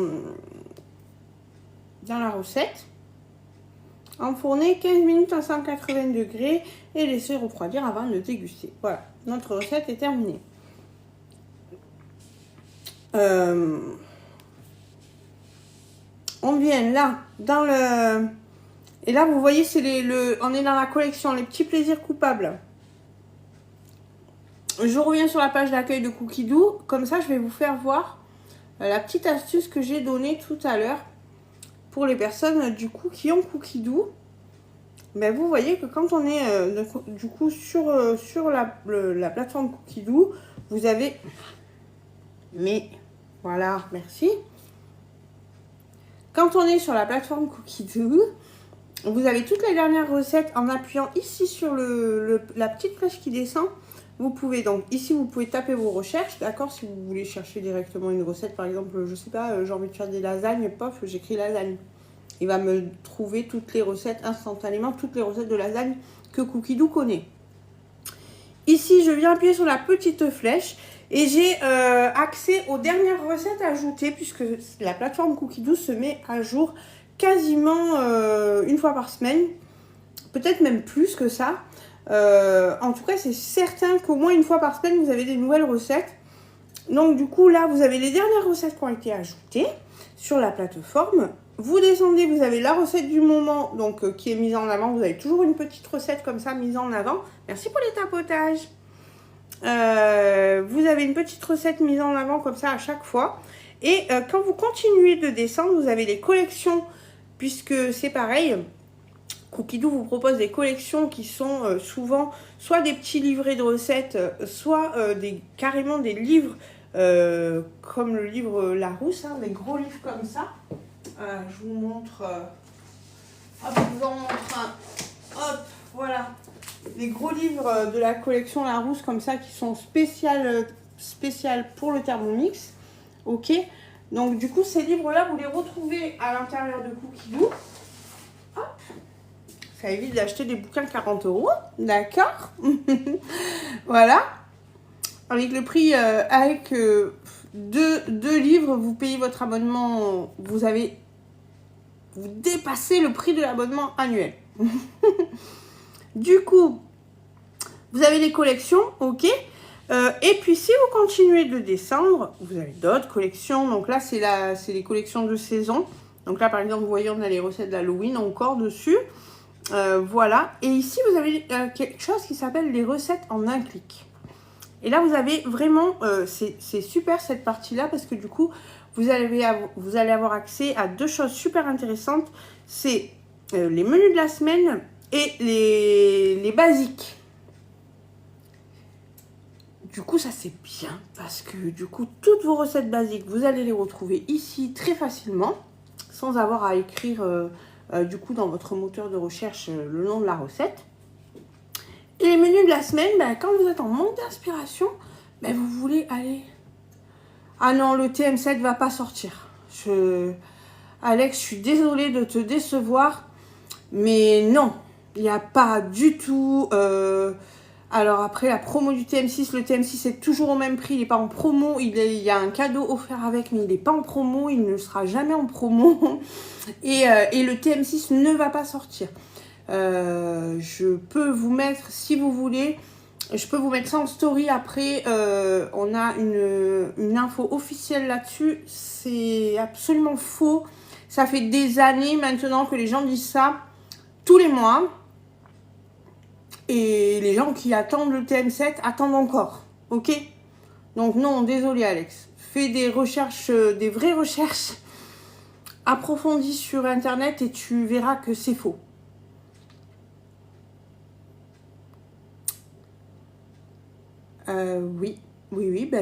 la recette. Enfourner 15 minutes à 180 degrés et laisser refroidir avant de déguster. Voilà, notre recette est terminée. On vient là, dans le... Et là, vous voyez, c'est on est dans la collection, les petits plaisirs coupables. Je reviens sur la page d'accueil de Cookie Doux. Comme ça, je vais vous faire voir la petite astuce que j'ai donnée tout à l'heure pour les personnes du coup qui ont Cookidoo, ben, vous voyez que quand on est du coup sur la plateforme Cookidoo, vous avez... Mais voilà, merci. Quand on est sur la plateforme Cookidoo, vous avez toutes les dernières recettes en appuyant ici sur la petite flèche qui descend. Vous pouvez donc, ici, vous pouvez taper vos recherches, d'accord? Si vous voulez chercher directement une recette, par exemple, je sais pas, j'ai envie de faire des lasagnes, pof, j'écris lasagne. Il va me trouver toutes les recettes instantanément, toutes les recettes de lasagne que Cookidoo connaît. Ici, je viens appuyer sur la petite flèche et j'ai accès aux dernières recettes ajoutées puisque la plateforme Cookidoo se met à jour quasiment une fois par semaine, peut-être même plus que ça. En tout cas, c'est certain qu'au moins une fois par semaine, vous avez des nouvelles recettes. Donc du coup, là, vous avez les dernières recettes qui ont été ajoutées sur la plateforme. Vous descendez, vous avez la recette du moment, donc qui est mise en avant. Vous avez toujours une petite recette comme ça mise en avant. Merci pour les tapotages. Vous avez une petite recette mise en avant comme ça à chaque fois. Et quand vous continuez de descendre, vous avez les collections, puisque c'est pareil. Cookidoo vous propose des collections qui sont souvent soit des petits livrets de recettes, soit carrément des livres comme le livre Larousse, hein, des gros livres comme ça. Je vous montre, hop, je vous en montre un, hop, voilà, des gros livres de la collection Larousse comme ça qui sont spéciales pour le Thermomix, ok. Donc du coup ces livres-là, vous les retrouvez à l'intérieur de Cookidoo. Hop. Ça évite d'acheter des bouquins 40 €, d'accord. Voilà. Avec le prix, avec deux livres, vous payez votre abonnement, vous dépassez le prix de l'abonnement annuel. Du coup, vous avez les collections, ok. Et puis si vous continuez de descendre, vous avez d'autres collections. Donc là, c'est les collections de saison. Donc là, par exemple, vous voyez, on a les recettes d'Halloween encore dessus. Voilà, et ici vous avez quelque chose qui s'appelle les recettes en un clic. Et là vous avez vraiment, c'est super cette partie-là parce que du coup vous allez avoir accès à deux choses super intéressantes. C'est les menus de la semaine et les basiques. Du coup ça c'est bien parce que du coup toutes vos recettes basiques vous allez les retrouver ici très facilement sans avoir à écrire... du coup dans votre moteur de recherche le nom de la recette. Et les menus de la semaine, quand vous êtes en manque d'inspiration, vous voulez aller... Ah non, le TM7 va pas sortir. Alex, je suis désolée de te décevoir, mais non, il n'y a pas du tout... Alors après, la promo du TM6, le TM6 est toujours au même prix, il n'est pas en promo, il y a un cadeau offert avec, mais il n'est pas en promo, il ne sera jamais en promo. Et le TM6 ne va pas sortir. Je peux vous mettre, si vous voulez, je peux vous mettre ça en story après. On a une info officielle là-dessus. C'est absolument faux. Ça fait des années maintenant que les gens disent ça tous les mois. Et les gens qui attendent le TM7 attendent encore. Ok? Donc non, désolé Alex. Fais des recherches, des vraies recherches approfondies sur Internet et tu verras que c'est faux. Oui,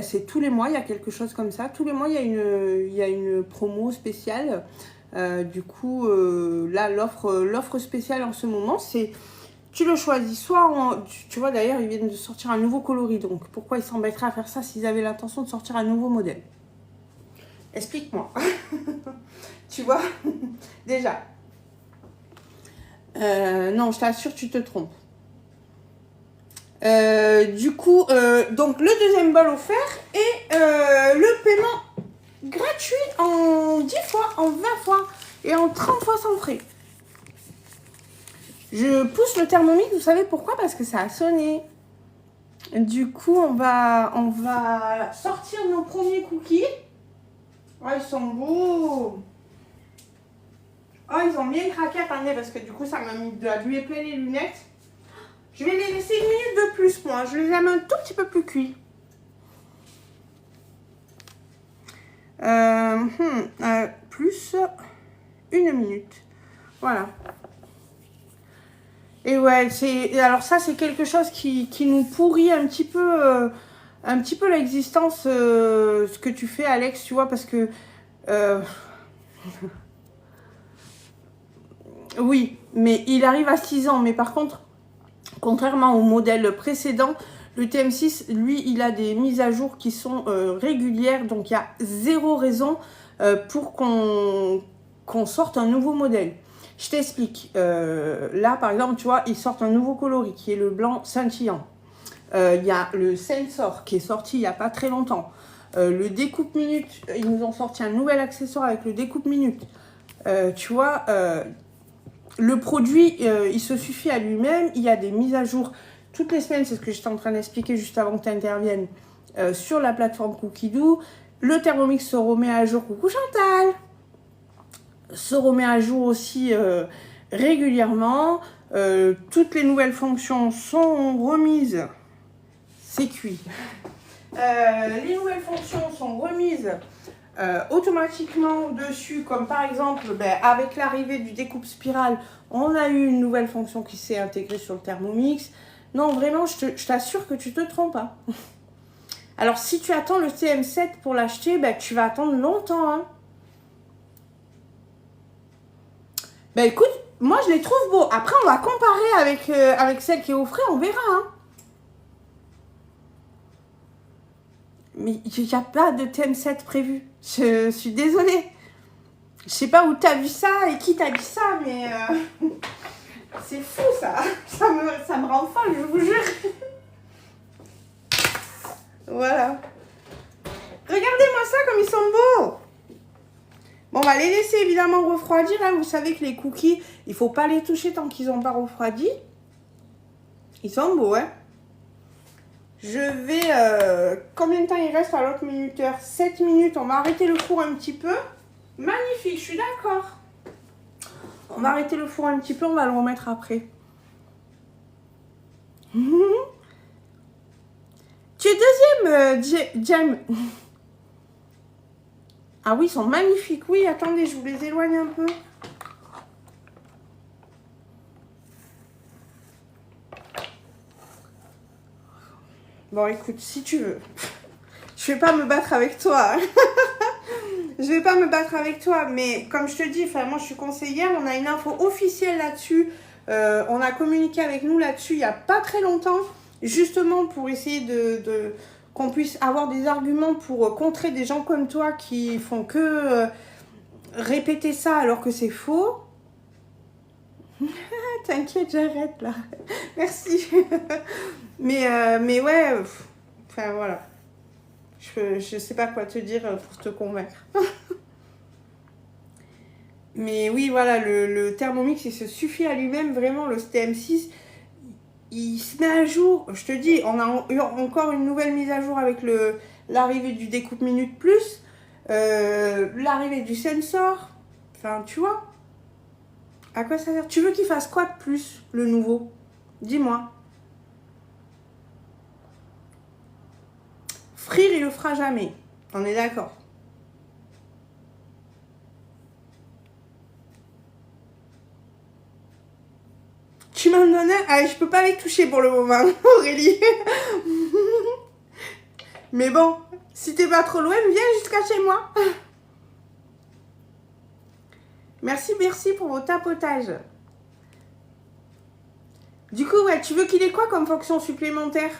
c'est tous les mois, il y a quelque chose comme ça. Tous les mois, il y a une promo spéciale. Du coup, là, l'offre spéciale en ce moment, c'est... Tu le choisis soit en... Tu vois, d'ailleurs, ils viennent de sortir un nouveau coloris. Donc, pourquoi ils s'embêteraient à faire ça s'ils avaient l'intention de sortir un nouveau modèle? Explique-moi. Tu vois? Déjà. Non, je t'assure, tu te trompes. Du coup, donc, le deuxième bol offert et le paiement gratuit en 10 fois, en 20 fois et en 30 fois sans frais. Je pousse le Thermomix, vous savez pourquoi? Parce que ça a sonné. Du coup, on va sortir nos premiers cookies. Oh, ils sont beaux. Oh, ils ont bien craqué. Attendez, parce que du coup, ça m'a mis de la buée plein les lunettes. Je vais les laisser une minute de plus, moi. Je les aime un tout petit peu plus cuits. Plus. 1 minute. Voilà. Et ouais, alors ça, c'est quelque chose qui nous pourrit un petit peu l'existence, ce que tu fais, Alex, tu vois, parce que... oui, mais il arrive à 6 ans. Mais par contre, contrairement au modèle précédent, le TM6, lui, il a des mises à jour qui sont régulières. Donc, il y a zéro raison pour qu'on sorte un nouveau modèle. Je t'explique. Là, par exemple, tu vois, ils sortent un nouveau coloris qui est le blanc scintillant. Il y a le Sensor qui est sorti il n'y a pas très longtemps. Le découpe minute, ils nous ont sorti un nouvel accessoire avec le découpe minute. Tu vois, le produit, il se suffit à lui-même. Il y a des mises à jour toutes les semaines. C'est ce que j'étais en train d'expliquer juste avant que tu interviennes sur la plateforme Cookidoo. Le Thermomix se remet à jour. Coucou Chantal! Se remet à jour aussi régulièrement. Toutes les nouvelles fonctions sont remises. C'est cuit. Les nouvelles fonctions sont remises automatiquement dessus, comme par exemple avec l'arrivée du découpe spirale, on a eu une nouvelle fonction qui s'est intégrée sur le Thermomix. Non, vraiment, je t'assure que tu te trompes pas. Alors, si tu attends le TM7 pour l'acheter, tu vas attendre longtemps. Hein. Écoute, moi je les trouve beaux. Après, on va comparer avec celle qui est offerte, on verra. Hein. Mais il n'y a pas de TM7 prévu. Je suis désolée. Je sais pas où t'as vu ça et qui t'a dit ça, mais c'est fou ça. Ça me rend folle, je vous jure. Voilà. Regardez-moi ça comme ils sont beaux. Bon, on va les laisser évidemment refroidir. Hein. Vous savez que les cookies, il faut pas les toucher tant qu'ils n'ont pas refroidi. Ils sont beaux, hein. Je vais... combien de temps il reste à l'autre minuteur? 7 minutes. On va arrêter le four un petit peu. Magnifique, je suis d'accord. On va arrêter le four un petit peu. On va le remettre après. Tu es deuxième, Jem. Ah oui, ils sont magnifiques. Oui, attendez, je vous les éloigne un peu. Bon, écoute, si tu veux. Je vais pas me battre avec toi. Hein. Je vais pas me battre avec toi, mais comme je te dis, moi je suis conseillère, on a une info officielle là-dessus. On a communiqué avec nous là-dessus il n'y a pas très longtemps, justement pour essayer qu'on puisse avoir des arguments pour contrer des gens comme toi qui font que répéter ça alors que c'est faux. T'inquiète, j'arrête là. Merci. mais ouais, enfin voilà. Je sais pas quoi te dire pour te convaincre. Mais oui, voilà, le Thermomix, il se suffit à lui-même. Vraiment, le TM6, il se met à jour. Je te dis, on a eu encore une nouvelle mise à jour avec l'arrivée du découpe minute plus, l'arrivée du sensor. Enfin, tu vois. À quoi ça sert? Tu veux qu'il fasse quoi de plus, le nouveau? Dis-moi. Frire, il le fera jamais. On est d'accord. Tu m'en donnes un? Ah, je peux pas les toucher pour le moment, Aurélie. Mais bon, si t'es pas trop loin, viens jusqu'à chez moi. Merci pour vos tapotages. Du coup, ouais, tu veux qu'il ait quoi comme fonction supplémentaire?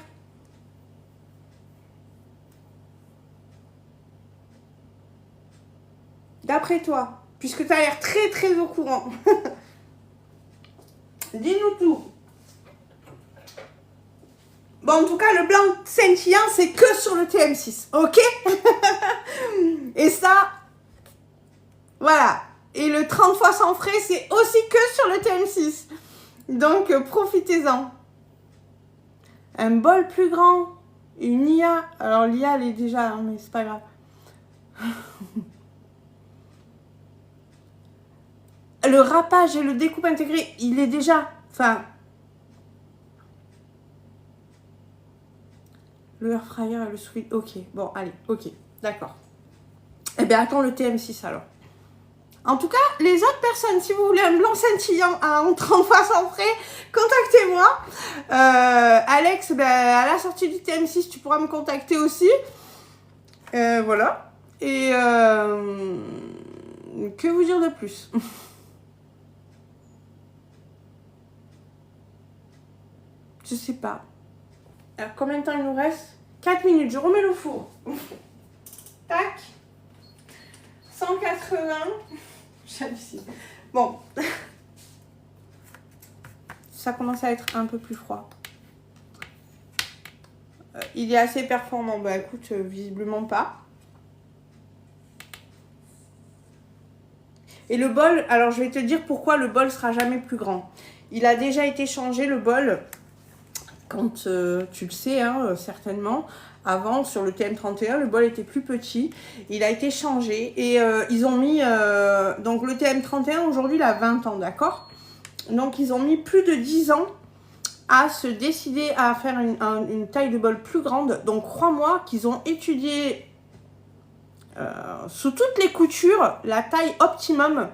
D'après toi, puisque tu as l'air très au courant. Dis-nous tout. Bon, en tout cas, le blanc scintillant, c'est que sur le TM6, ok? Et ça, voilà. Et le 30 fois sans frais, c'est aussi que sur le TM6. Donc, profitez-en. Un bol plus grand, une IA. Alors, l'IA, elle est déjà, hein, mais c'est pas grave. Le râpage et le découpe intégré, il est déjà... Enfin... Le air fryer et le sous-vide. Ok, bon, allez, ok, d'accord. Eh bien, attends le TM6 alors. En tout cas, les autres personnes, si vous voulez un blanc scintillant en 30 fois sans frais, contactez-moi. Alex, ben, à la sortie du TM6, tu pourras me contacter aussi. Voilà. Et que vous dire de plus? Je sais pas. Alors, combien de temps il nous reste? 4 minutes. Je remets le four. Tac. 180. J'hallucine. Bon. Ça commence à être un peu plus froid. Il est assez performant. Bah écoute, visiblement pas. Et le bol, alors je vais te dire pourquoi le bol sera jamais plus grand. Il a déjà été changé, le bol, quand tu le sais, hein, certainement. Avant, sur le TM31, le bol était plus petit. Il a été changé et ils ont mis... donc le TM31, aujourd'hui, il a 20 ans, d'accord? Donc, ils ont mis plus de 10 ans à se décider à faire une taille de bol plus grande. Donc, crois-moi qu'ils ont étudié sous toutes les coutures la taille optimum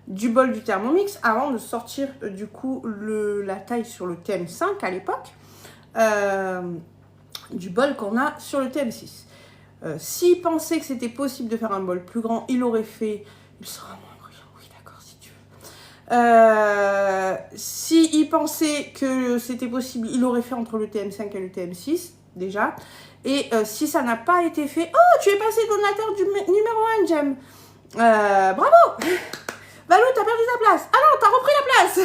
du bol du Thermomix avant de sortir du coup la taille sur le TM5 à l'époque. Du bol qu'on a sur le TM6. S'il pensait que c'était possible de faire un bol plus grand, il l'aurait fait. Il sera moins bruyant, oui d'accord, si tu veux. S'il pensait que c'était possible, il l'aurait fait entre le TM5 et le TM6, déjà. Et si ça n'a pas été fait... Oh, tu es passé donateur du numéro 1, Jem. Bravo. Valou, t'as perdu ta place. Ah non, t'as repris la place.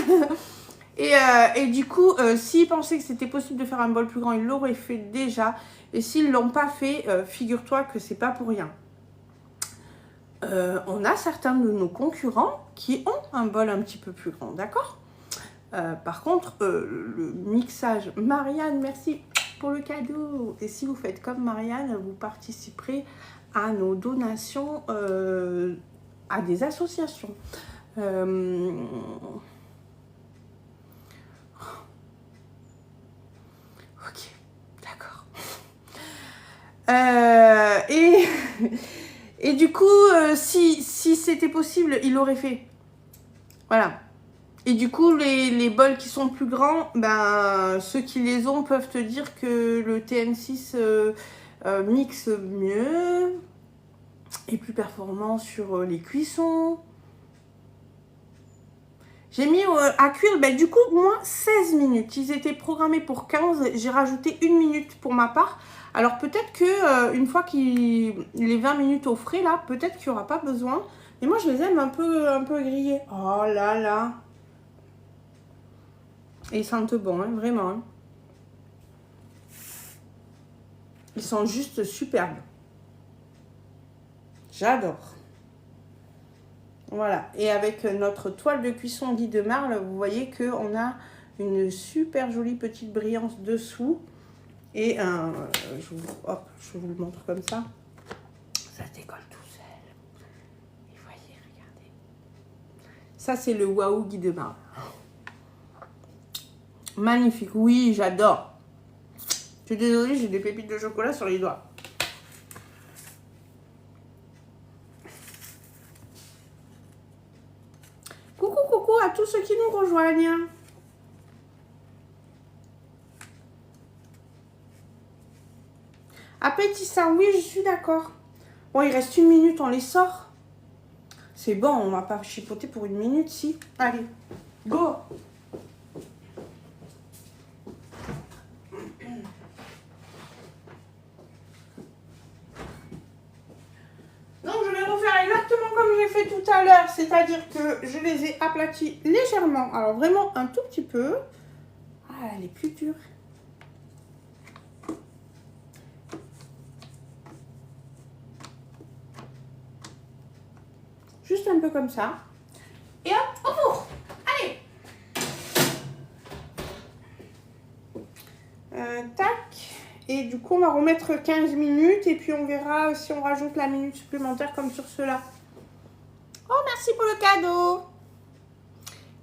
Et du coup, s'ils pensaient que c'était possible de faire un bol plus grand, ils l'auraient fait déjà. Et s'ils ne l'ont pas fait, figure-toi que c'est pas pour rien. On a certains de nos concurrents qui ont un bol un petit peu plus grand, d'accord? Par contre, le mixage... Marianne, merci pour le cadeau. Et si vous faites comme Marianne, vous participerez à nos donations à des associations. Et du coup, si c'était possible, il l'aurait fait. Voilà. Et du coup, les bols qui sont plus grands, ben, ceux qui les ont peuvent te dire que le TM6 mixe mieux, est plus performant sur les cuissons. J'ai mis à cuire, ben, du coup, moi, 16 minutes. Ils étaient programmés pour 15. J'ai rajouté 1 minute pour ma part. Alors, peut-être que une fois les 20 minutes au frais, là, peut-être qu'il n'y aura pas besoin. Mais moi, je les aime un peu grillés. Oh là là. Et ils sentent bon, hein, vraiment. Hein. Ils sont juste superbes. J'adore. Voilà, et avec notre toile de cuisson Guy de Marle, vous voyez qu'on a une super jolie petite brillance dessous. Et je vous le montre comme ça. Ça se décolle tout seul. Et voyez, regardez. Ça, c'est le Waouh Guy de Marle. Magnifique, oui, j'adore. Je suis désolée, j'ai des pépites de chocolat sur les doigts. Coucou à tous ceux qui nous rejoignent. Appétissant, oui, je suis d'accord. Bon, il reste 1 minute, on les sort. C'est bon, on va pas chipoter pour 1 minute, si. Allez, go. Donc, je vais refaire exactement comme j'ai fait tout à l'heure. C'est-à-dire que je les ai aplatis légèrement. Alors, vraiment un tout petit peu. Ah, elle est plus dure. Juste un peu comme ça. Et hop, au four. Allez. Tac. Et du coup, on va remettre 15 minutes. Et puis, on verra si on rajoute la minute supplémentaire comme sur cela. Oh, merci pour le cadeau.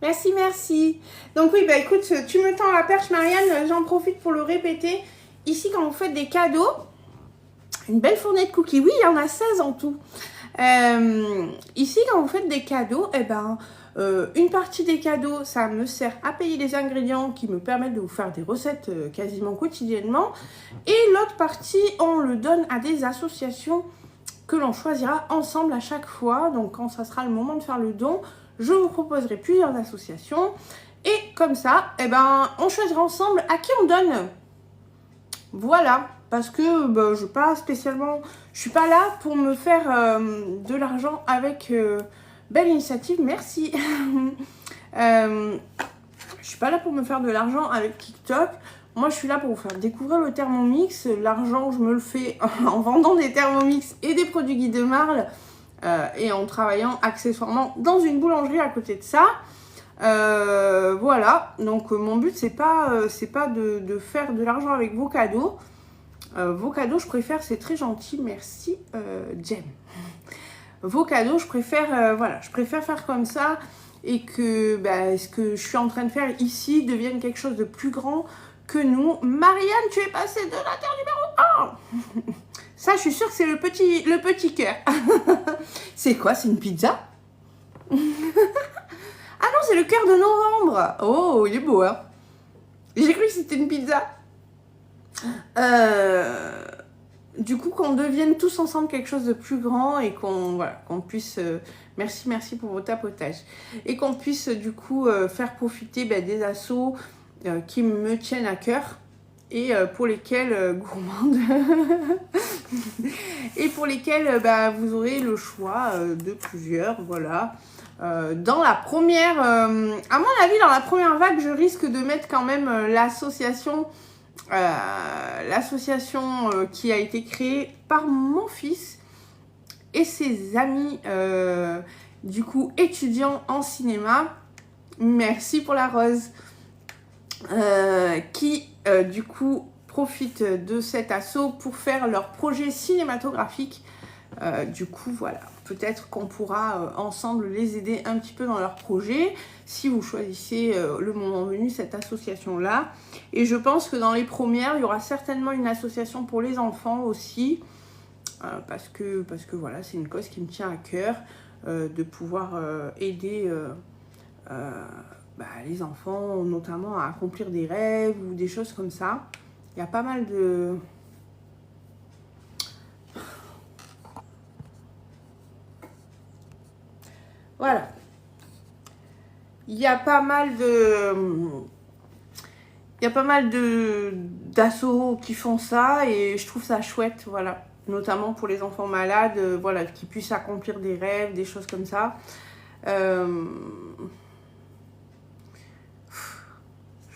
Merci, merci. Donc oui, bah écoute, tu me tends la perche, Marianne. J'en profite pour le répéter. Ici, quand vous faites des cadeaux, une belle fournée de cookies. Oui, il y en a 16 en tout. Ici, quand vous faites des cadeaux, eh ben, une partie des cadeaux, ça me sert à payer les ingrédients qui me permettent de vous faire des recettes quasiment quotidiennement. Et l'autre partie, on le donne à des associations que l'on choisira ensemble à chaque fois. Donc, quand ça sera le moment de faire le don, je vous proposerai plusieurs associations. Et comme ça, eh ben, on choisira ensemble à qui on donne. Voilà. Parce que bah, je suis pas là pour me faire de l'argent avec belle initiative, merci. Je suis pas là pour me faire de l'argent avec TikTok. Moi, je suis là pour vous faire découvrir le Thermomix. L'argent, je me le fais en vendant des Thermomix et des produits Guy de Marle et en travaillant accessoirement dans une boulangerie à côté de ça. Voilà. Donc, mon but, c'est pas de faire de l'argent avec vos cadeaux. Vos cadeaux, je préfère, c'est très gentil, merci Jem. Vos cadeaux, je préfère, voilà, je préfère faire comme ça et que ce que je suis en train de faire ici devienne quelque chose de plus grand que nous. Marianne, tu es passée de la terre numéro 1. Ça, je suis sûre que c'est le petit cœur. C'est quoi? C'est une pizza? Ah non, c'est le cœur de novembre. Oh, il est beau, hein. J'ai cru que c'était une pizza. Du coup, qu'on devienne tous ensemble quelque chose de plus grand et qu'on puisse... merci pour vos tapotages. Et qu'on puisse du coup faire profiter des assos qui me tiennent à cœur et pour lesquels, gourmande, et pour lesquels vous aurez le choix de plusieurs, voilà. Dans la première... à mon avis, dans la première vague, je risque de mettre quand même l'association qui a été créée par mon fils et ses amis du coup étudiants en cinéma. Merci pour la rose. Qui du coup profitent de cet assaut pour faire leur projet cinématographique. Du coup voilà, peut-être qu'on pourra ensemble les aider un petit peu dans leur projet si vous choisissez le moment venu cette association là. Et je pense que dans les premières il y aura certainement une association pour les enfants aussi parce que voilà, c'est une cause qui me tient à cœur de pouvoir aider les enfants notamment à accomplir des rêves ou des choses comme ça. Il y a pas mal de... Voilà. Il y a pas mal d'assos qui font ça et je trouve ça chouette, voilà. Notamment pour les enfants malades, voilà, qui puissent accomplir des rêves, des choses comme ça. Je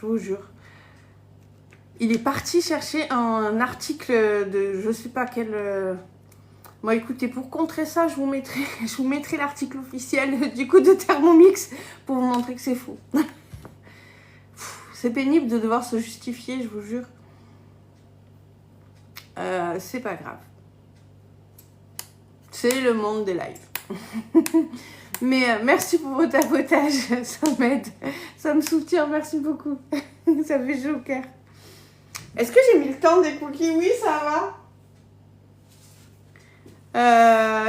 vous jure. Il est parti chercher un article de je sais pas quel... Bon écoutez, pour contrer ça, je vous mettrai l'article officiel du coup de Thermomix pour vous montrer que c'est faux. C'est pénible de devoir se justifier, je vous jure. C'est pas grave. C'est le monde des lives. Mais merci pour vos tapotages, ça m'aide, ça me soutient, merci beaucoup. Ça fait chaud au cœur. Est-ce que j'ai mis le temps des cookies? Oui, ça va.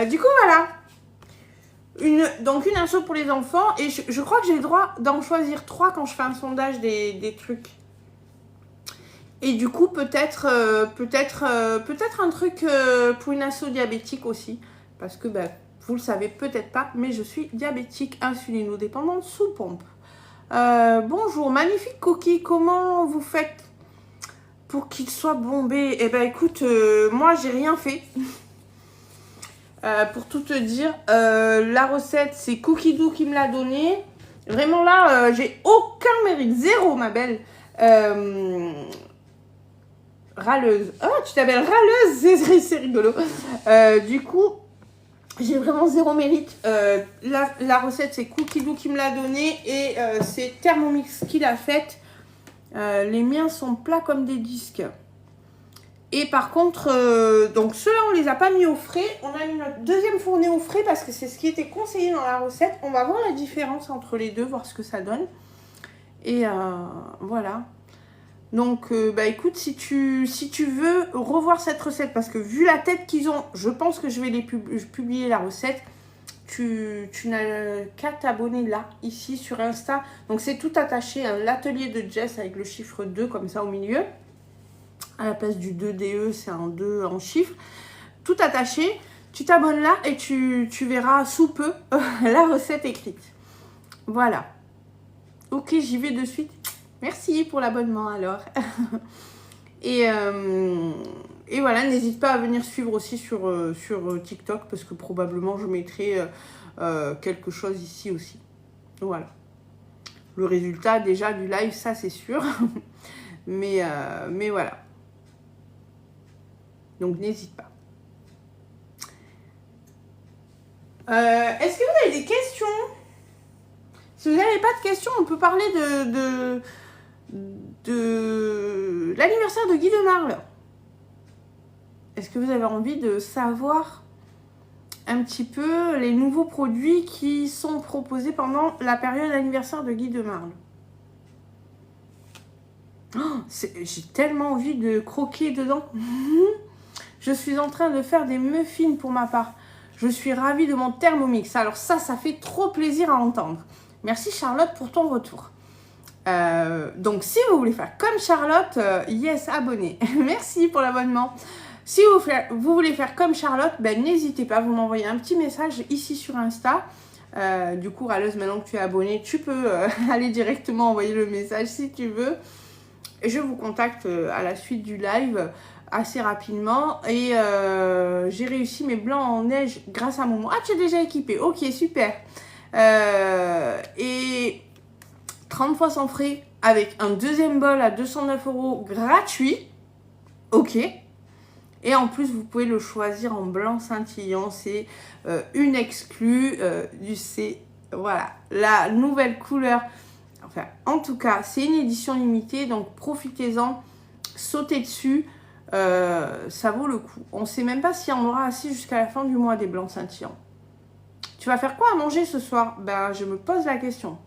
Du coup, voilà. Donc, une asso pour les enfants. Et je crois que j'ai le droit d'en choisir 3 quand je fais un sondage des trucs. Et du coup, peut-être un truc pour une asso diabétique aussi. Parce que, vous le savez peut-être pas, mais je suis diabétique insulino-dépendante sous pompe. Bonjour, magnifique cookie. Comment vous faites pour qu'il soit bombé? Eh ben, écoute, moi, j'ai rien fait. Pour tout te dire, la recette, c'est Cookie Doo qui me l'a donnée. Vraiment là, j'ai aucun mérite. Zéro, ma belle. Râleuse. Oh, tu t'appelles râleuse? C'est rigolo. Du coup, j'ai vraiment zéro mérite. La recette, c'est Cookie Doo qui me l'a donnée. Et c'est Thermomix qui l'a faite. Les miens sont plats comme des disques. Et par contre, donc ceux-là, on les a pas mis au frais. On a mis notre deuxième fournée au frais parce que c'est ce qui était conseillé dans la recette. On va voir la différence entre les deux, voir ce que ça donne. Et voilà. Donc, bah écoute, si tu veux revoir cette recette, parce que vu la tête qu'ils ont, je pense que je vais publier la recette. Tu n'as qu'à t'abonner là, ici sur Insta. Donc c'est tout attaché, hein, l'atelier de Jess avec le chiffre 2 comme ça au milieu. À la place du 2DE, c'est un 2 en chiffre. Tout attaché. Tu t'abonnes là et tu verras sous peu la recette écrite. Voilà. Ok, j'y vais de suite. Merci pour l'abonnement alors. Et voilà, n'hésite pas à venir suivre aussi sur TikTok parce que probablement je mettrai quelque chose ici aussi. Voilà. Le résultat déjà du live, ça c'est sûr. mais voilà. Donc n'hésite pas. Est-ce que vous avez des questions? Si vous n'avez pas de questions, on peut parler de l'anniversaire de Guy de Marle. Est-ce que vous avez envie de savoir un petit peu les nouveaux produits qui sont proposés pendant la période anniversaire de Guy de Marle? Oh, j'ai tellement envie de croquer dedans. Je suis en train de faire des muffins pour ma part. Je suis ravie de mon Thermomix. Alors ça fait trop plaisir à entendre. Merci Charlotte pour ton retour. Donc si vous voulez faire comme Charlotte, yes, abonnez. Merci pour l'abonnement. Si vous voulez faire comme Charlotte, ben, n'hésitez pas, vous m'envoyez un petit message ici sur Insta. Du coup, Raleuse, maintenant que tu es abonnée, tu peux aller directement envoyer le message si tu veux. Et je vous contacte à la suite du live assez rapidement. Et j'ai réussi mes blancs en neige grâce à Momo. Ah, tu es déjà équipé. Ok, super. Et 30 fois sans frais avec un deuxième bol à 209 € gratuit. Ok. Et en plus, vous pouvez le choisir en blanc scintillant. C'est une exclue du C. Voilà, la nouvelle couleur. Enfin, en tout cas, c'est une édition limitée. Donc, profitez-en. Sautez dessus. Ça vaut le coup. On ne sait même pas si on aura assez jusqu'à la fin du mois des blancs scintillants. Tu vas faire quoi à manger ce soir? Ben, je me pose la question.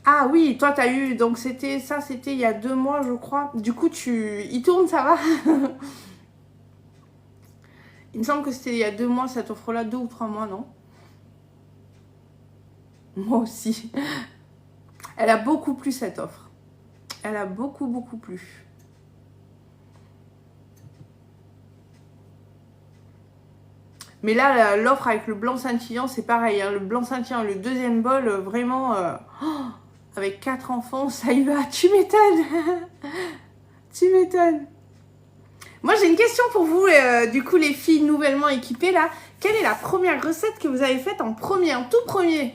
Ah oui, toi t'as eu, donc c'était il y a 2 mois je crois. Du coup il tourne, ça va? Il me semble que c'était il y a 2 mois cette offre-là, 2 ou 3 mois, non? Moi aussi. Elle a beaucoup plu cette offre. Elle a beaucoup plu. Mais là, l'offre avec le blanc scintillant, c'est pareil. Hein. Le blanc scintillant, le deuxième bol, vraiment, avec 4 enfants, ça y va. Tu m'étonnes. Tu m'étonnes. Moi, j'ai une question pour vous, du coup, les filles nouvellement équipées, là. Quelle est la première recette que vous avez faite en tout premier,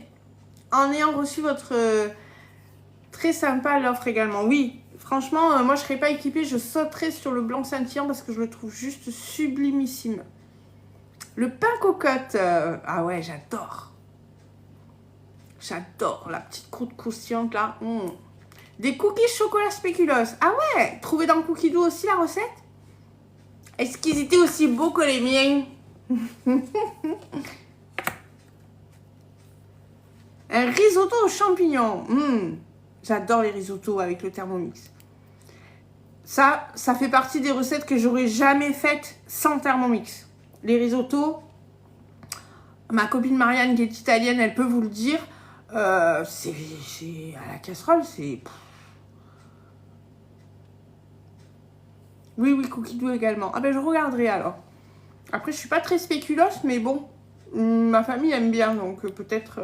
en ayant reçu votre très sympa l'offre également? Oui, franchement, moi, je ne serais pas équipée, je sauterais sur le blanc scintillant parce que je le trouve juste sublimissime. Le pain cocotte, ah ouais, j'adore. J'adore la petite croûte croustillante, là. Des cookies chocolat spéculoos. Ah ouais, trouvé dans Cookie Dough aussi la recette? Est-ce qu'ils étaient aussi beaux que les miens? Un risotto aux champignons. J'adore les risottos avec le Thermomix. Ça fait partie des recettes que j'aurais jamais faites sans Thermomix. Les risottos, ma copine Marianne qui est italienne, elle peut vous le dire. C'est à la casserole, c'est... Oui, Cookie Dough également. Ah ben je regarderai alors. Après, je suis pas très spéculoos, mais bon, ma famille aime bien, donc peut-être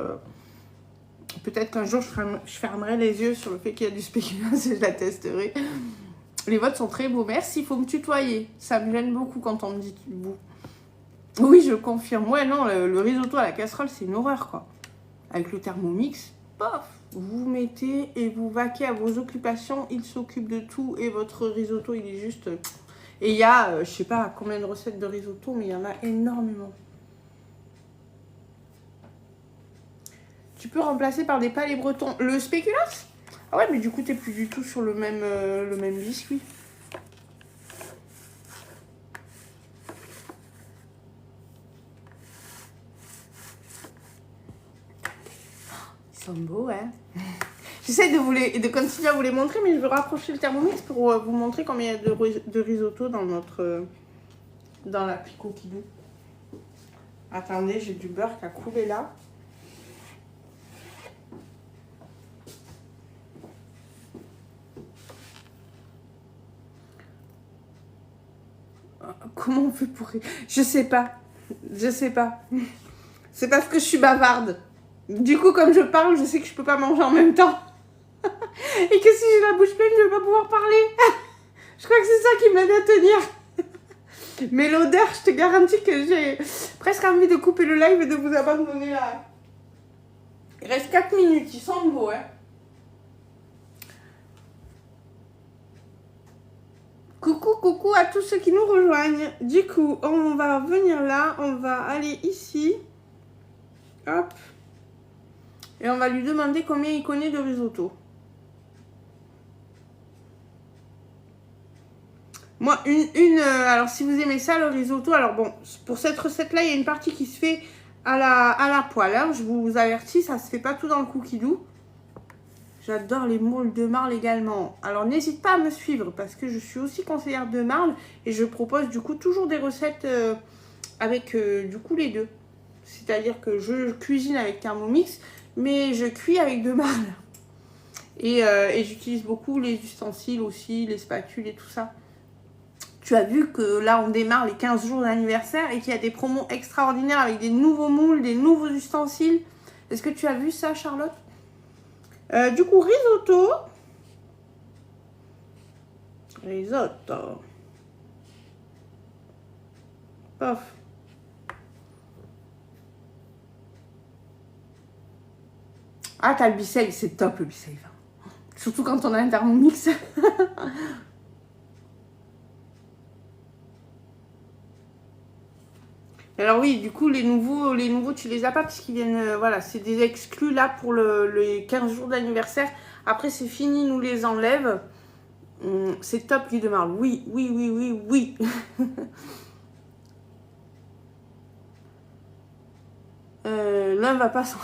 qu'un jour je fermerai les yeux sur le fait qu'il y a du spéculoos et je la testerai. Les votes sont très beaux. Merci, il faut me tutoyer. Ça me gêne beaucoup quand on me dit vous. Oui, je confirme. Ouais, non, le risotto à la casserole, c'est une horreur, quoi. Avec le Thermomix, pof, vous mettez et vous vaquez à vos occupations. Il s'occupe de tout et votre risotto, il est juste... Et il y a, je sais pas combien de recettes de risotto, mais il y en a énormément. Tu peux remplacer par des palais bretons. Le spéculoos? Ah ouais, mais du coup, t'es plus du tout sur le même biscuit. Ils sont beaux, hein. J'essaie de continuer à vous les montrer, mais je veux rapprocher le Thermomix pour vous montrer combien il y a de risotto dans dans l'appli Cookidoo. Attendez, j'ai du beurre qui a coulé là. Comment on fait pour... Je sais pas. Je sais pas. C'est parce que je suis bavarde. Du coup, comme je parle, je sais que je peux pas manger en même temps. Et que si j'ai la bouche pleine, je vais pas pouvoir parler. Je crois que c'est ça qui m'aide à tenir. Mais l'odeur, je te garantis que j'ai presque envie de couper le live et de vous abandonner là. Il reste 4 minutes, ils sont beaux, hein. Coucou à tous ceux qui nous rejoignent. Du coup, on va venir là, on va aller ici. Hop. Et on va lui demander combien il connaît de risotto. Moi, alors si vous aimez ça, le risotto, alors bon, pour cette recette-là, il y a une partie qui se fait à la poêle. Hein. Je vous avertis, ça se fait pas tout dans le Cookidoo. J'adore les moules de marle également. Alors n'hésite pas à me suivre parce que je suis aussi conseillère de marle et je propose du coup toujours des recettes avec du coup les deux. C'est-à-dire que je cuisine avec Thermomix, mais je cuis avec de marle. Et j'utilise beaucoup les ustensiles aussi, les spatules et tout ça. Tu as vu que là on démarre les 15 jours d'anniversaire et qu'il y a des promos extraordinaires avec des nouveaux moules, des nouveaux ustensiles. Est-ce que tu as vu ça, Charlotte ? Du coup, risotto. Risotto. Pof. Ah, t'as le Bicave, c'est top le Bicave. Surtout quand on a un Thermomix. Alors oui, du coup, les nouveaux, tu les as pas parce qu'ils viennent, voilà, c'est des exclus là pour les 15 jours d'anniversaire. Après, c'est fini, nous les enlève. C'est top, lui de marle. Oui. L'un va pas sans...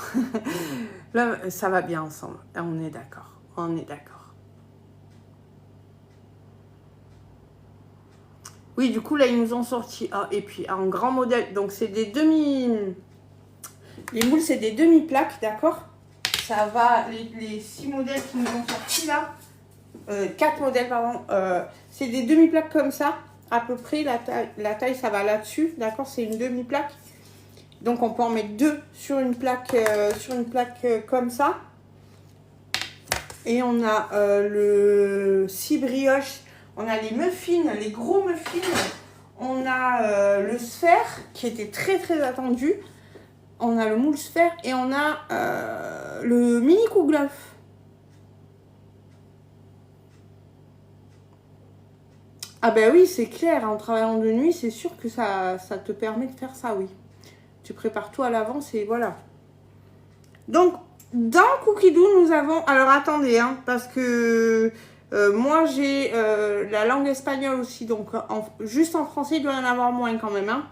L'un, ça va bien ensemble. On est d'accord. On est d'accord. Oui, du coup, là, ils nous ont sorti... Ah, et puis, en grand modèle. Donc, c'est des demi... Les moules, c'est des demi-plaques, d'accord? Ça va... Les 6 modèles qui nous ont sortis, là... 4 modèles, pardon. C'est des demi-plaques comme ça. À peu près, la taille, ça va là-dessus. D'accord? C'est une demi-plaque. Donc, on peut en mettre 2 sur une plaque, comme ça. Et on a le 6 brioches. On a les muffins, les gros muffins. On a le sphère, qui était très, très attendu. On a le moule sphère. Et on a le mini kouglof. Ah ben oui, c'est clair. En travaillant de nuit, c'est sûr que ça te permet de faire ça, oui. Tu prépares tout à l'avance et voilà. Donc, dans Cookidoo, nous avons... Alors, attendez, hein, parce que moi, j'ai la langue espagnole aussi. Donc, juste en français, il doit y en avoir moins quand même. Hein.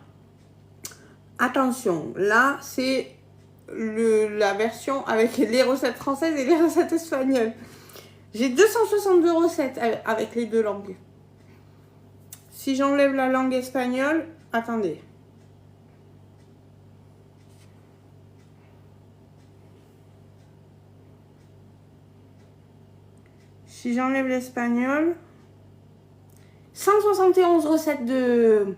Attention, là, c'est la version avec les recettes françaises et les recettes espagnoles. J'ai 262 recettes avec les deux langues. Si j'enlève la langue espagnole... Attendez. Si j'enlève l'espagnol, 171 recettes de...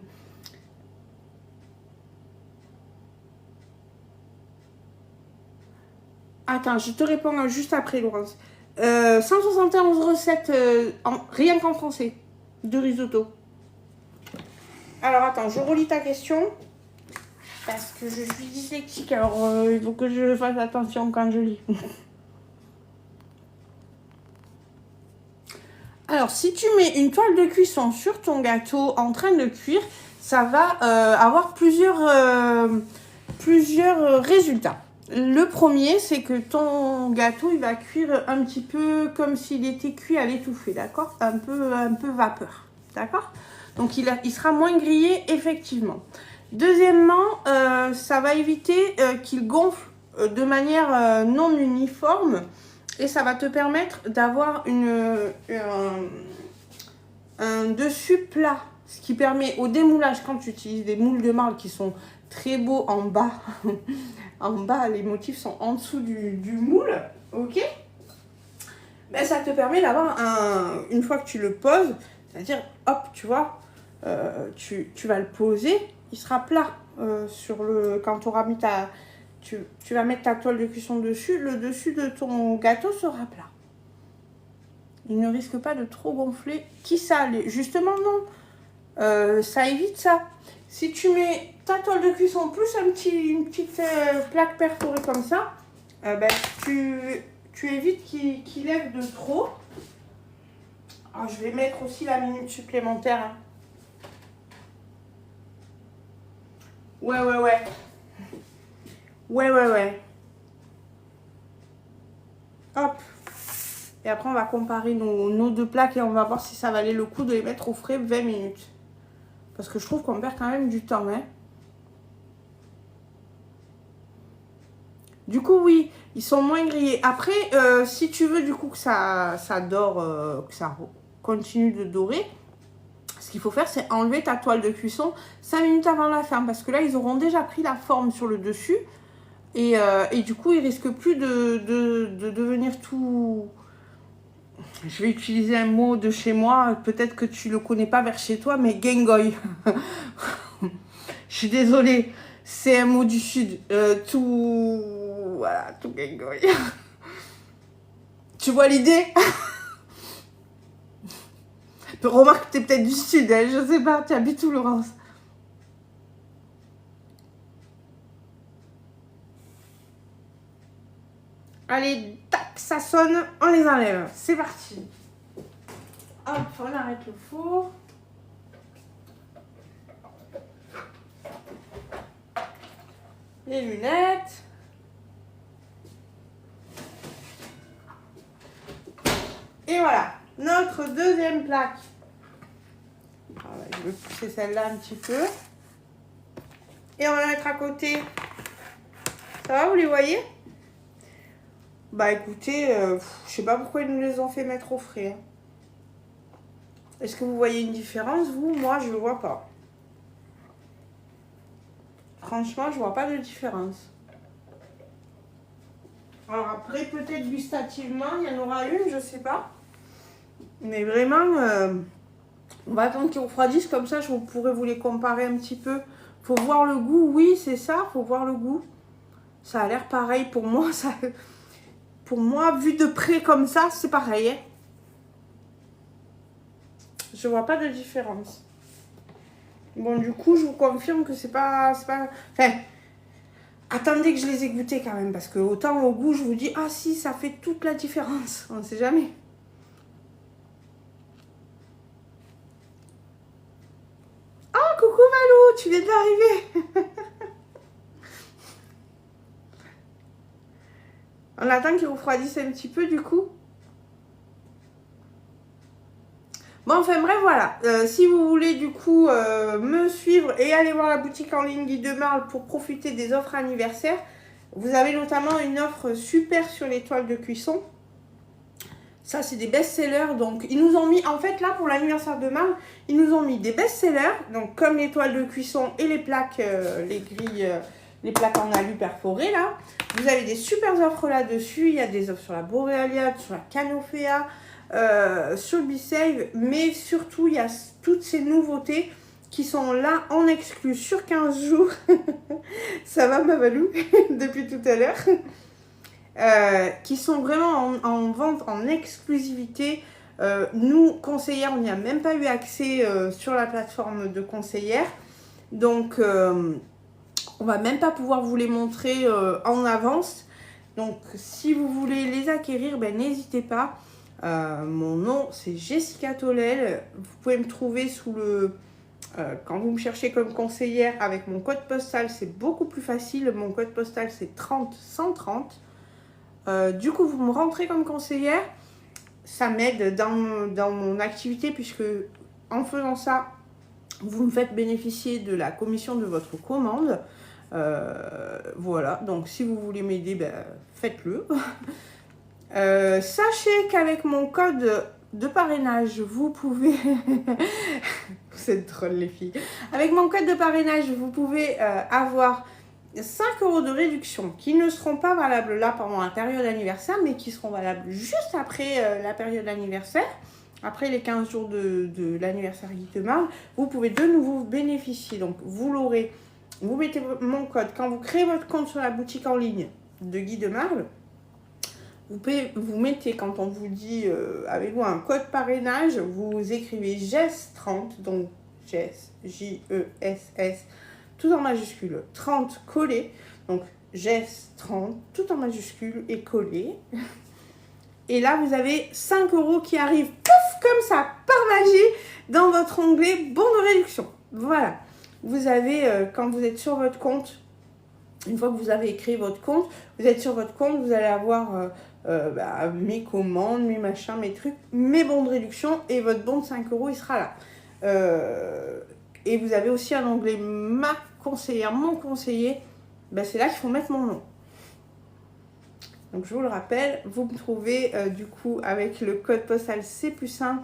Attends, je te réponds juste après, Laurence. 171 recettes rien qu'en français de risotto. Alors, attends, je relis ta question. Parce que je suis dyslexique, alors il faut que je fasse attention quand je lis. Alors, si tu mets une toile de cuisson sur ton gâteau en train de cuire, ça va avoir plusieurs résultats. Le premier, c'est que ton gâteau, il va cuire un petit peu comme s'il était cuit à l'étouffée, d'accord? Un peu vapeur, d'accord? Donc, il sera moins grillé, effectivement. Deuxièmement, ça va éviter qu'il gonfle de manière non uniforme et ça va te permettre d'avoir un dessus plat. Ce qui permet au démoulage, quand tu utilises des moules de marle qui sont très beaux en bas, en bas les motifs sont en dessous du moule, ok, ben, ça te permet d'avoir une fois que tu le poses, c'est-à-dire hop, tu vois, tu vas le poser, il sera plat quand tu auras mis tu vas mettre ta toile de cuisson dessus, le dessus de ton gâteau sera plat. Il ne risque pas de trop gonfler. Qui ça? Justement, non. Ça évite ça. Si tu mets ta toile de cuisson plus une petite plaque perforée comme ça, ben, tu évites qu'il lève de trop. Alors, je vais mettre aussi la minute supplémentaire. Hein. Ouais. Ouais. Hop. Et après, on va comparer nos deux plaques et on va voir si ça valait le coup de les mettre au frais 20 minutes. Parce que je trouve qu'on perd quand même du temps. Hein. Du coup, oui, ils sont moins grillés. Après, si tu veux du coup que ça dore, que ça continue de dorer, ce qu'il faut faire, c'est enlever ta toile de cuisson 5 minutes avant la fin. Parce que là, ils auront déjà pris la forme sur le dessus. Et du coup, ils risquent plus de devenir tout... Je vais utiliser un mot de chez moi, peut-être que tu le connais pas vers chez toi, mais gengoy. Je suis désolée, c'est un mot du sud. Voilà, tout gengoy. Tu vois l'idée? Remarque que tu es peut-être du sud, hein, je sais pas, tu habites où, Laurence? Allez, tac, ça sonne, on les enlève. C'est parti. Hop, on arrête le four. Les lunettes. Et voilà, notre deuxième plaque. Je vais pousser celle-là un petit peu. Et on va la mettre à côté. Ça va, vous les voyez? Bah écoutez, je sais pas pourquoi ils nous les ont fait mettre au frais. Hein. Est-ce que vous voyez une différence, vous? Moi, je ne vois pas. Franchement, je vois pas de différence. Alors après, peut-être gustativement, il y en aura une, je sais pas. Mais vraiment, on va attendre qu'ils refroidissent, comme ça, je pourrais vous les comparer un petit peu. Faut voir le goût, oui, c'est ça, faut voir le goût. Ça a l'air pareil pour moi, ça... Pour moi, vu de près comme ça, c'est pareil. Hein. Je vois pas de différence. Bon, du coup, je vous confirme que c'est pas... Enfin, attendez que je les ai goûtés quand même. Parce que autant au goût, je vous dis, ah si, ça fait toute la différence. On ne sait jamais. Oh, coucou Malou, tu viens d'arriver. On attend qu'ils refroidissent un petit peu, du coup. Bon, enfin bref, voilà. Si vous voulez du coup me suivre et aller voir la boutique en ligne Guy de Marle pour profiter des offres anniversaires, vous avez notamment une offre super sur les toiles de cuisson. Ça, c'est des best-sellers. Donc, ils nous ont mis, en fait, là, pour l'anniversaire de Marle, ils nous ont mis des best-sellers. Donc, comme les toiles de cuisson et les plaques, les grilles, les plaques en alu perforées, là. Vous avez des super offres là-dessus. Il y a des offres sur la Borealia, sur la Canofea. Sur le B-Save, mais surtout il y a toutes ces nouveautés qui sont là en exclu sur 15 jours. Ça va ma Valou depuis tout à l'heure. Qui sont vraiment en vente en exclusivité. Nous, conseillères, on n'y a même pas eu accès sur la plateforme de conseillères. Donc, on va même pas pouvoir vous les montrer en avance. Donc, si vous voulez les acquérir, ben, n'hésitez pas. Mon nom, c'est Jessica Tolel. Vous pouvez me trouver sous le... quand vous me cherchez comme conseillère avec mon code postal, c'est beaucoup plus facile. Mon code postal, c'est 30130. Du coup, vous me rentrez comme conseillère. Ça m'aide dans mon activité puisque en faisant ça, vous me faites bénéficier de la commission de votre commande. Voilà, donc si vous voulez m'aider, ben, faites-le. Sachez qu'avec mon code de parrainage, vous pouvez... Vous êtes drôles les filles. Avec mon code de parrainage, vous pouvez avoir 5 € de réduction qui ne seront pas valables là pendant la période d'anniversaire, mais qui seront valables juste après la période d'anniversaire. Après les 15 jours de l'anniversaire Guy de Marle, vous pouvez de nouveau bénéficier. Donc vous l'aurez, vous mettez mon code. Quand vous créez votre compte sur la boutique en ligne de Guy de Marle, vous mettez, quand on vous dit, avez-vous un code parrainage, vous écrivez GES30, donc GES, J-E-S-S, tout en majuscule, 30 collé, donc GES30, tout en majuscule et collé. Et là, vous avez 5 € qui arrivent, pouf, comme ça, par magie, dans votre onglet bon de réduction. Voilà. Vous avez, quand vous êtes sur votre compte, une fois que vous avez créé votre compte, vous êtes sur votre compte, vous allez avoir mes commandes, mes machins, mes trucs, mes bons de réduction et votre bon de 5 €, il sera là. Et vous avez aussi un onglet ma conseillère, mon conseiller, ben, c'est là qu'il faut mettre mon nom. Donc je vous le rappelle, vous me trouvez du coup avec le code postal C+1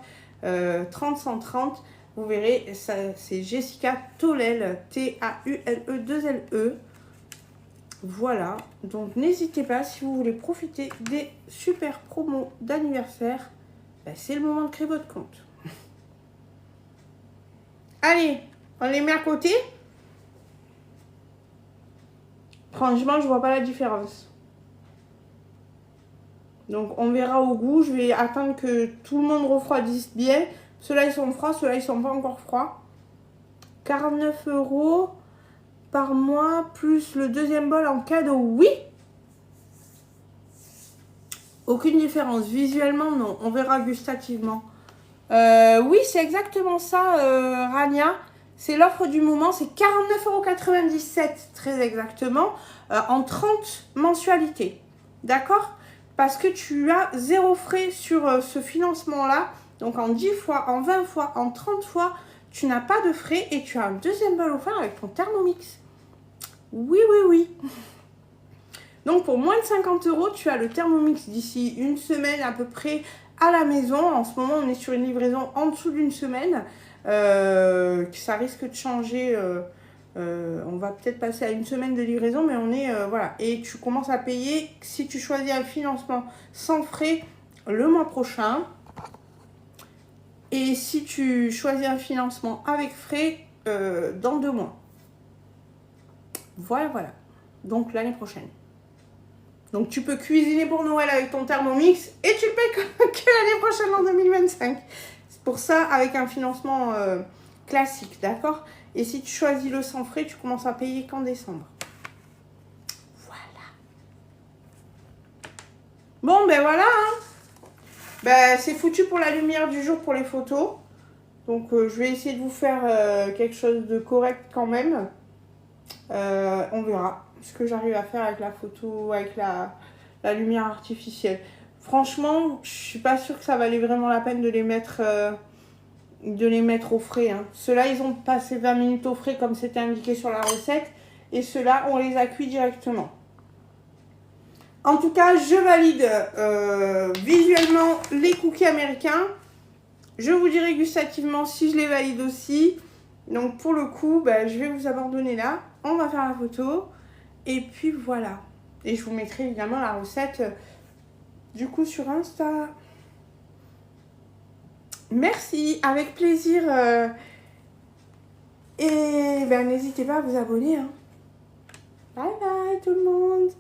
30130, vous verrez, c'est Jessica Taulel, T-A-U-L-E-2-L-E. Voilà, donc n'hésitez pas, si vous voulez profiter des super promos d'anniversaire, ben, c'est le moment de créer votre compte. Allez, on les met à côté. Franchement, je vois pas la différence. Donc on verra au goût, je vais attendre que tout le monde refroidisse bien. Ceux-là ils sont froids, ceux-là ils sont pas encore froids. 49 € par mois, plus le deuxième bol en cadeau, oui. Aucune différence, visuellement non, on verra gustativement. Oui, c'est exactement ça, Rania. C'est l'offre du moment, c'est 49,97 € très exactement, en 30 mensualités. D'accord? Parce que tu as 0 frais sur ce financement-là. Donc en 10 fois, en 20 fois, en 30 fois, tu n'as pas de frais et tu as un deuxième bol offert avec ton Thermomix. Oui, oui, oui. Donc pour moins de 50 €, tu as le Thermomix d'ici une semaine à peu près à la maison. En ce moment, on est sur une livraison en dessous d'une semaine. Ça risque de changer. On va peut-être passer à une semaine de livraison, mais on est... voilà. Et tu commences à payer, si tu choisis un financement sans frais, le mois prochain. Et si tu choisis un financement avec frais, dans 2 mois. Voilà, voilà. Donc l'année prochaine. Donc tu peux cuisiner pour Noël avec ton Thermomix et tu payes que l'année prochaine en 2025. C'est pour ça avec un financement classique, d'accord? Et si tu choisis le sans frais, tu commences à payer qu'en décembre. Voilà. Bon, ben voilà. Hein. Ben, c'est foutu pour la lumière du jour pour les photos. Donc je vais essayer de vous faire quelque chose de correct quand même. On verra ce que j'arrive à faire avec la photo, avec la lumière artificielle. Franchement, je suis pas sûre que ça valait vraiment la peine de les mettre au frais. Hein. Ceux-là, ils ont passé 20 minutes au frais comme c'était indiqué sur la recette. Et ceux-là, on les a cuits directement. En tout cas, je valide visuellement les cookies américains. Je vous dirai gustativement si je les valide aussi. Donc pour le coup, bah, je vais vous abandonner là. On va faire la photo. Et puis voilà. Et je vous mettrai évidemment la recette du coup sur Insta. Merci, avec plaisir. Et ben, n'hésitez pas à vous abonner. Hein. Bye bye tout le monde.